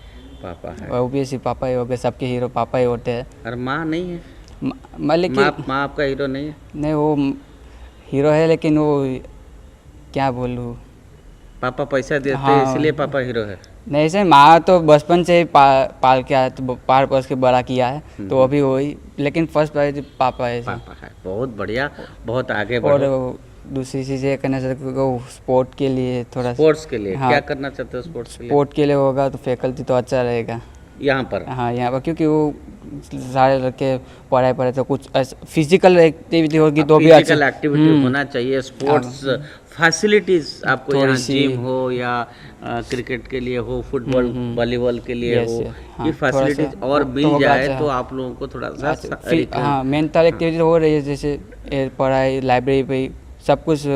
Speaker 1: पापा है।
Speaker 5: ऑब्वियसली पापा ही हो गए, सबके हीरो पापा ही होते हैं।
Speaker 1: और माँ नहीं है?
Speaker 5: लेकिन
Speaker 1: माँ आपका हीरो नहीं है?
Speaker 5: नहीं, वो हीरो है, लेकिन वो क्या बोलूँ,
Speaker 1: पापा पैसा देते
Speaker 5: हाँ,
Speaker 1: हैं इसलिए पापा हीरो है?
Speaker 5: नहीं, से माँ तो बचपन से ही पाल के आया, तो पाल पोस के बड़ा किया है, तो अभी वही, लेकिन फर्स्ट प्रायोरिटी पापा है।
Speaker 1: पापा है। बहुत बढ़िया, बहुत आगे बढ़ो।
Speaker 5: और दूसरी चीज़ ये करना चाहते हो, स्पोर्ट के लिए थोड़ा,
Speaker 1: स्पोर्ट्स के लिए
Speaker 5: हाँ,
Speaker 1: क्या करना चाहते हो? स्पोर्ट्स के लिए?
Speaker 5: स्पोर्ट के लिए होगा तो फैकल्टी तो अच्छा रहेगा
Speaker 1: यहाँ पर?
Speaker 5: हाँ, यहाँ पर, क्योंकि वो सारे लड़के पढ़ाई पढ़े तो कुछ फिजिकल एक्टिविटी होगी तो भी अच्छा।
Speaker 1: फिजिकल एक्टिविटी होना चाहिए। स्पोर्ट्स फैसिलिटीज आपको यहाँ जिम हो या क्रिकेट के लिए हो, फुटबॉल वॉलीबॉल के लिए हो,
Speaker 5: हाँ,
Speaker 1: ये फैसिलिटीज और मिल जाए तो आप लोगों को थोड़ा सा
Speaker 5: हाँ, मेंटल एक्टिविटी हो रही है, जैसे पढ़ाई, लाइब्रेरी पे सब कुछ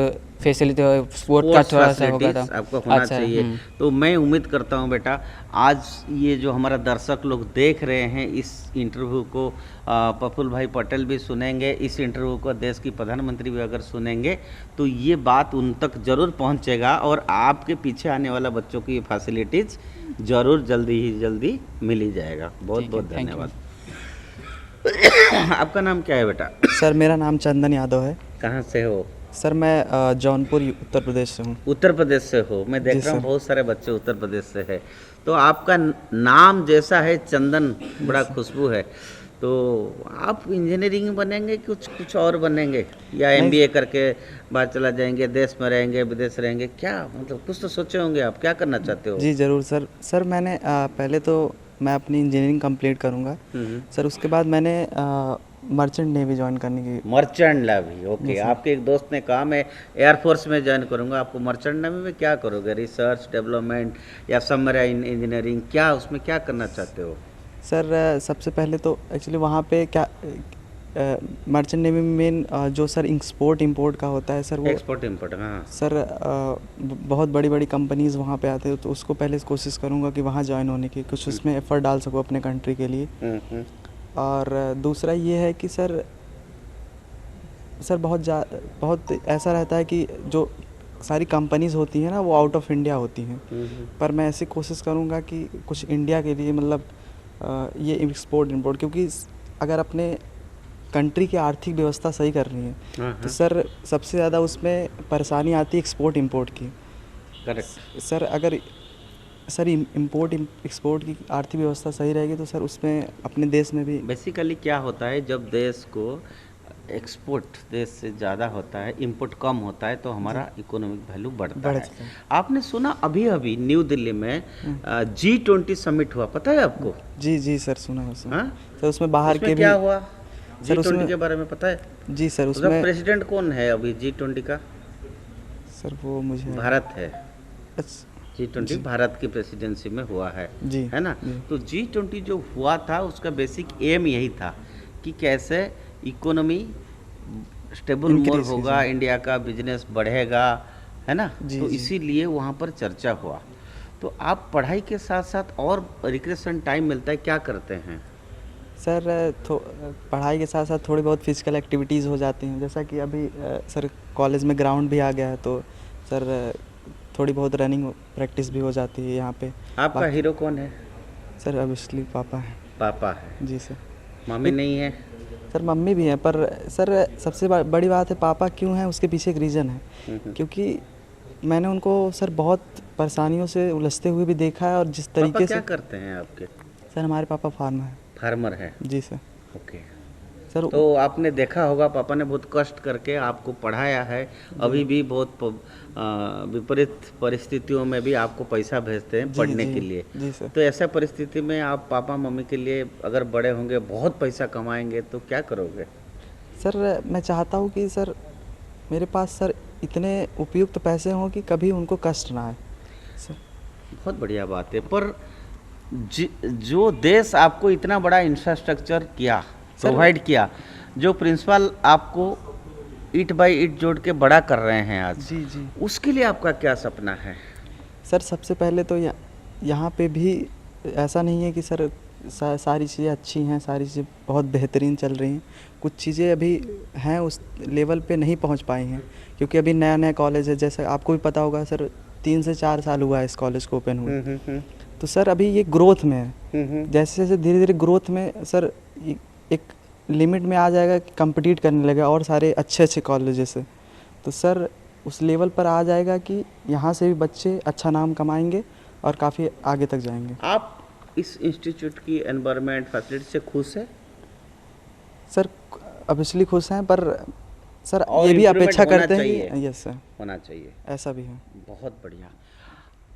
Speaker 5: फैसिलिटी हो, स्पोर्ट का थोड़ा सा होगा तो
Speaker 1: आपको होना चाहिए। तो मैं उम्मीद करता हूँ बेटा, आज ये जो हमारा दर्शक लोग देख रहे हैं इस इंटरव्यू को, प्रफुल्ल भाई पटेल भी सुनेंगे इस इंटरव्यू को, देश की प्रधानमंत्री भी अगर सुनेंगे तो ये बात उन तक जरूर पहुँचेगा और आपके पीछे आने वाला बच्चों की ये फैसिलिटीज़ जरूर जल्दी ही जल्दी मिल ही जाएगा। बहुत बहुत धन्यवाद। आपका नाम क्या है बेटा?
Speaker 9: सर मेरा नाम चंदन यादव है।
Speaker 1: कहाँ से हो?
Speaker 9: सर मैं जौनपुर उत्तर प्रदेश से हूँ।
Speaker 1: उत्तर प्रदेश से हो? मैं देख रहा हूँ बहुत सारे बच्चे उत्तर प्रदेश से है। तो आपका नाम जैसा है चंदन, बड़ा खुशबू है, तो आप इंजीनियरिंग बनेंगे, कुछ और बनेंगे, या एमबीए करके बाहर चला जाएंगे, देश में रहेंगे, विदेश रहेंगे, क्या मतलब कुछ तो सोचे होंगे आप, क्या करना चाहते हो?
Speaker 9: जी ज़रूर सर। सर मैंने पहले तो मैं अपनी इंजीनियरिंग कंप्लीट करूँगा सर। उसके बाद मैंने मर्चेंट नेवी ज्वाइन करने की।
Speaker 1: Merchant navy, okay. आपके एक दोस्त ने कहा मैं एयरफोर्स में ज्वाइन करूंगा, आपको मर्चेंट नेवी में क्या करोगे? रिसर्च डेवलपमेंट या सबमरीन इंजीनियरिंग, क्या उसमें क्या करना चाहते हो?
Speaker 9: सर सबसे पहले तो एक्चुअली वहाँ पे क्या मर्चेंट नेवी में मेन जो सर एक्सपोर्ट इंपोर्ट का होता है सर, वो
Speaker 1: एक्सपोर्ट इंपोर्ट, हाँ
Speaker 9: सर बहुत बड़ी बड़ी कंपनीज़ वहाँ पे आते हैं, तो उसको पहले कोशिश करूँगा कि वहाँ ज्वाइन होने की, कुछ उसमें एफर्ट डाल सकूँ अपने कंट्री के लिए। और दूसरा ये है कि सर बहुत ऐसा रहता है कि जो सारी कंपनीज़ होती हैं ना, वो आउट ऑफ इंडिया होती हैं, पर मैं ऐसी कोशिश करूँगा कि कुछ इंडिया के लिए मतलब ये एक्सपोर्ट इंपोर्ट, क्योंकि अगर अपने कंट्री की आर्थिक व्यवस्था सही करनी है तो सर सबसे ज़्यादा उसमें परेशानी आती है एक्सपोर्ट इंपोर्ट की।
Speaker 1: करेक्ट
Speaker 9: सर अगर सर इंपोर्ट एक्सपोर्ट की आर्थिक व्यवस्था सही रहेगी तो सर उसमें अपने देश में भी
Speaker 1: बेसिकली क्या होता है, जब देश को एक्सपोर्ट देश से ज़्यादा होता है, इंपोर्ट कम होता है, तो हमारा इकोनॉमिक वैल्यू बढ़ता है। आपने सुना अभी अभी न्यू दिल्ली में G20 समिट हुआ, पता है आपको?
Speaker 9: जी जी सर सुना है सर।
Speaker 1: हाँ?
Speaker 9: सर उसमें बाहर के भी
Speaker 1: क्या हुआ?
Speaker 9: सर
Speaker 1: G20 के बारे में पता है?
Speaker 9: जी सर उसमें
Speaker 1: प्रेसिडेंट कौन है अभी G20 का?
Speaker 9: सर वो मुझे
Speaker 1: भारत है।
Speaker 9: अच्छा
Speaker 1: G20 भारत की प्रेसिडेंसी में हुआ है,
Speaker 9: जी
Speaker 1: है ना? तो G20 जो हुआ था उसका बेसिक एम यही था कि कैसे इकोनॉमी स्टेबल मोर होगा, इंडिया का बिजनेस बढ़ेगा, है ना? तो इसीलिए वहाँ पर चर्चा हुआ। तो आप पढ़ाई के साथ साथ और रिक्रेशन टाइम मिलता है, क्या करते हैं?
Speaker 9: सर पढ़ाई के साथ साथ थोड़ी बहुत फिजिकल एक्टिविटीज़ हो जाती हैं, जैसा कि अभी सर कॉलेज में ग्राउंड भी आ गया है, तो सर थोड़ी बहुत रनिंग प्रैक्टिस भी हो जाती है यहाँ पे।
Speaker 1: आपका हीरो कौन है?
Speaker 9: सर ऑब्वियसली पापा है।
Speaker 1: पापा है
Speaker 9: जी सर।
Speaker 1: मम्मी नहीं है?
Speaker 9: सर मम्मी भी हैं, पर सर सबसे बड़ी बात है पापा क्यों हैं, उसके पीछे एक रीज़न है, क्योंकि मैंने उनको सर बहुत परेशानियों से उलझते हुए भी देखा है, और जिस तरीके से
Speaker 1: क्या करते हैं आपके?
Speaker 9: सर हमारे पापा फार्मर है। जी सर।
Speaker 1: Okay
Speaker 9: sir.
Speaker 1: तो आपने देखा होगा पापा ने बहुत कष्ट करके आपको पढ़ाया है, अभी भी बहुत विपरीत परिस्थितियों में भी आपको पैसा भेजते हैं पढ़ने के लिए।
Speaker 9: जी सर।
Speaker 1: तो ऐसा परिस्थिति में आप पापा मम्मी के लिए अगर बड़े होंगे, बहुत पैसा कमाएंगे, तो क्या करोगे?
Speaker 9: सर मैं चाहता हूँ कि सर मेरे पास सर इतने उपयुक्त पैसे हों कि कभी उनको कष्ट ना आए सर।
Speaker 1: बहुत बढ़िया बात है। पर जो देश आपको इतना बड़ा इंफ्रास्ट्रक्चर किया, प्रोवाइड किया, जो प्रिंसिपल आपको ईट बाय ईट जोड़ के बड़ा कर रहे हैं आज,
Speaker 9: जी जी,
Speaker 1: उसके लिए आपका क्या सपना है?
Speaker 9: सर सबसे पहले तो यहाँ पे भी ऐसा नहीं है कि सर सारी चीज़ें अच्छी हैं, सारी चीज़ें बहुत बेहतरीन चल रही हैं, कुछ चीज़ें अभी हैं उस लेवल पे नहीं पहुँच पाई हैं, क्योंकि अभी नया नया कॉलेज है, जैसे आपको भी पता होगा सर 3 से 4 साल हुआ है इस कॉलेज को ओपन हुए। तो सर अभी ये ग्रोथ में है, जैसे जैसे धीरे धीरे ग्रोथ में सर एक लिमिट में आ जाएगा कि कम्पीट करने लगेगा और सारे अच्छे अच्छे कॉलेजेस से, तो सर उस लेवल पर आ जाएगा कि यहाँ से भी बच्चे अच्छा नाम कमाएंगे और काफ़ी आगे तक जाएंगे।
Speaker 1: आप इस इंस्टीट्यूट की एनवायरनमेंट फैसिलिटी से खुश है?
Speaker 9: सर ऑब्वियसली खुश हैं, पर सर ये भी अपेक्षा करते हैं कि यस सर
Speaker 1: होना चाहिए,
Speaker 9: ऐसा भी है।
Speaker 1: बहुत बढ़िया।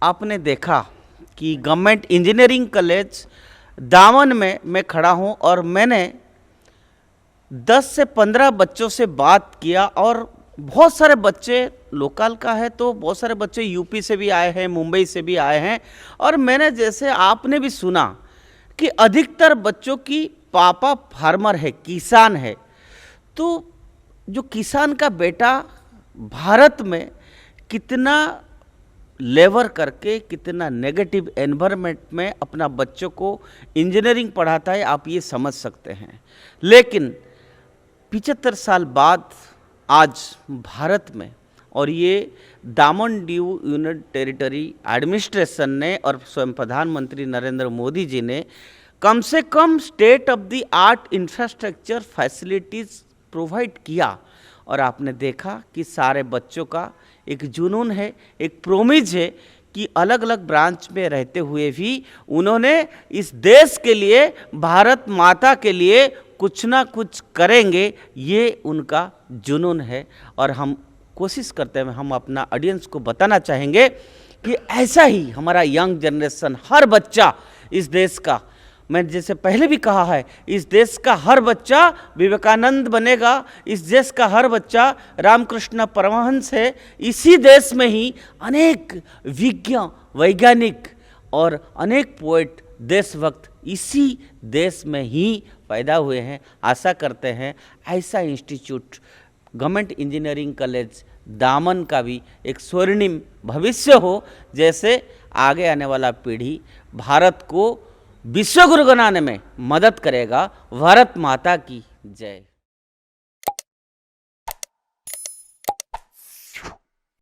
Speaker 1: आपने देखा कि गवर्नमेंट इंजीनियरिंग कॉलेज दामन में मैं खड़ा हूं और मैंने 10 से 15 बच्चों से बात किया, और बहुत सारे बच्चे लोकल का है, तो बहुत सारे बच्चे यूपी से भी आए हैं, मुंबई से भी आए हैं, और मैंने जैसे आपने भी सुना कि अधिकतर बच्चों की पापा फार्मर है, किसान है। तो जो किसान का बेटा भारत में कितना लेबर करके, कितना नेगेटिव एनवायरनमेंट में अपना बच्चों को इंजीनियरिंग पढ़ाता है, आप ये समझ सकते हैं। लेकिन 75 साल बाद आज भारत में, और ये दामन दीव यूनियन टेरिटरी एडमिनिस्ट्रेशन ने और स्वयं प्रधानमंत्री नरेंद्र मोदी जी ने कम से कम state of the art infrastructure facilities provide किया, और आपने देखा कि सारे बच्चों का एक जुनून है, एक प्रोमिज है कि अलग अलग ब्रांच में रहते हुए भी उन्होंने इस देश के लिए, भारत माता के लिए कुछ ना कुछ करेंगे, ये उनका जुनून है। और हम कोशिश करते हैं, हम अपना ऑडियंस को बताना चाहेंगे कि ऐसा ही हमारा यंग जनरेशन, हर बच्चा इस देश का, मैं जैसे पहले भी कहा है, इस देश का हर बच्चा विवेकानंद बनेगा, इस देश का हर बच्चा रामकृष्ण परमहंस है। इसी देश में ही अनेक विज्ञ, वैज्ञानिक और अनेक पोएट, देशभक्त इसी देश में ही पैदा हुए हैं। आशा करते हैं ऐसा इंस्टीट्यूट, गवर्नमेंट इंजीनियरिंग कॉलेज दामन का भी एक स्वर्णिम भविष्य हो, जैसे आगे आने वाला पीढ़ी भारत को विश्वगुरु बनाने में मदद करेगा। भारत माता की जय।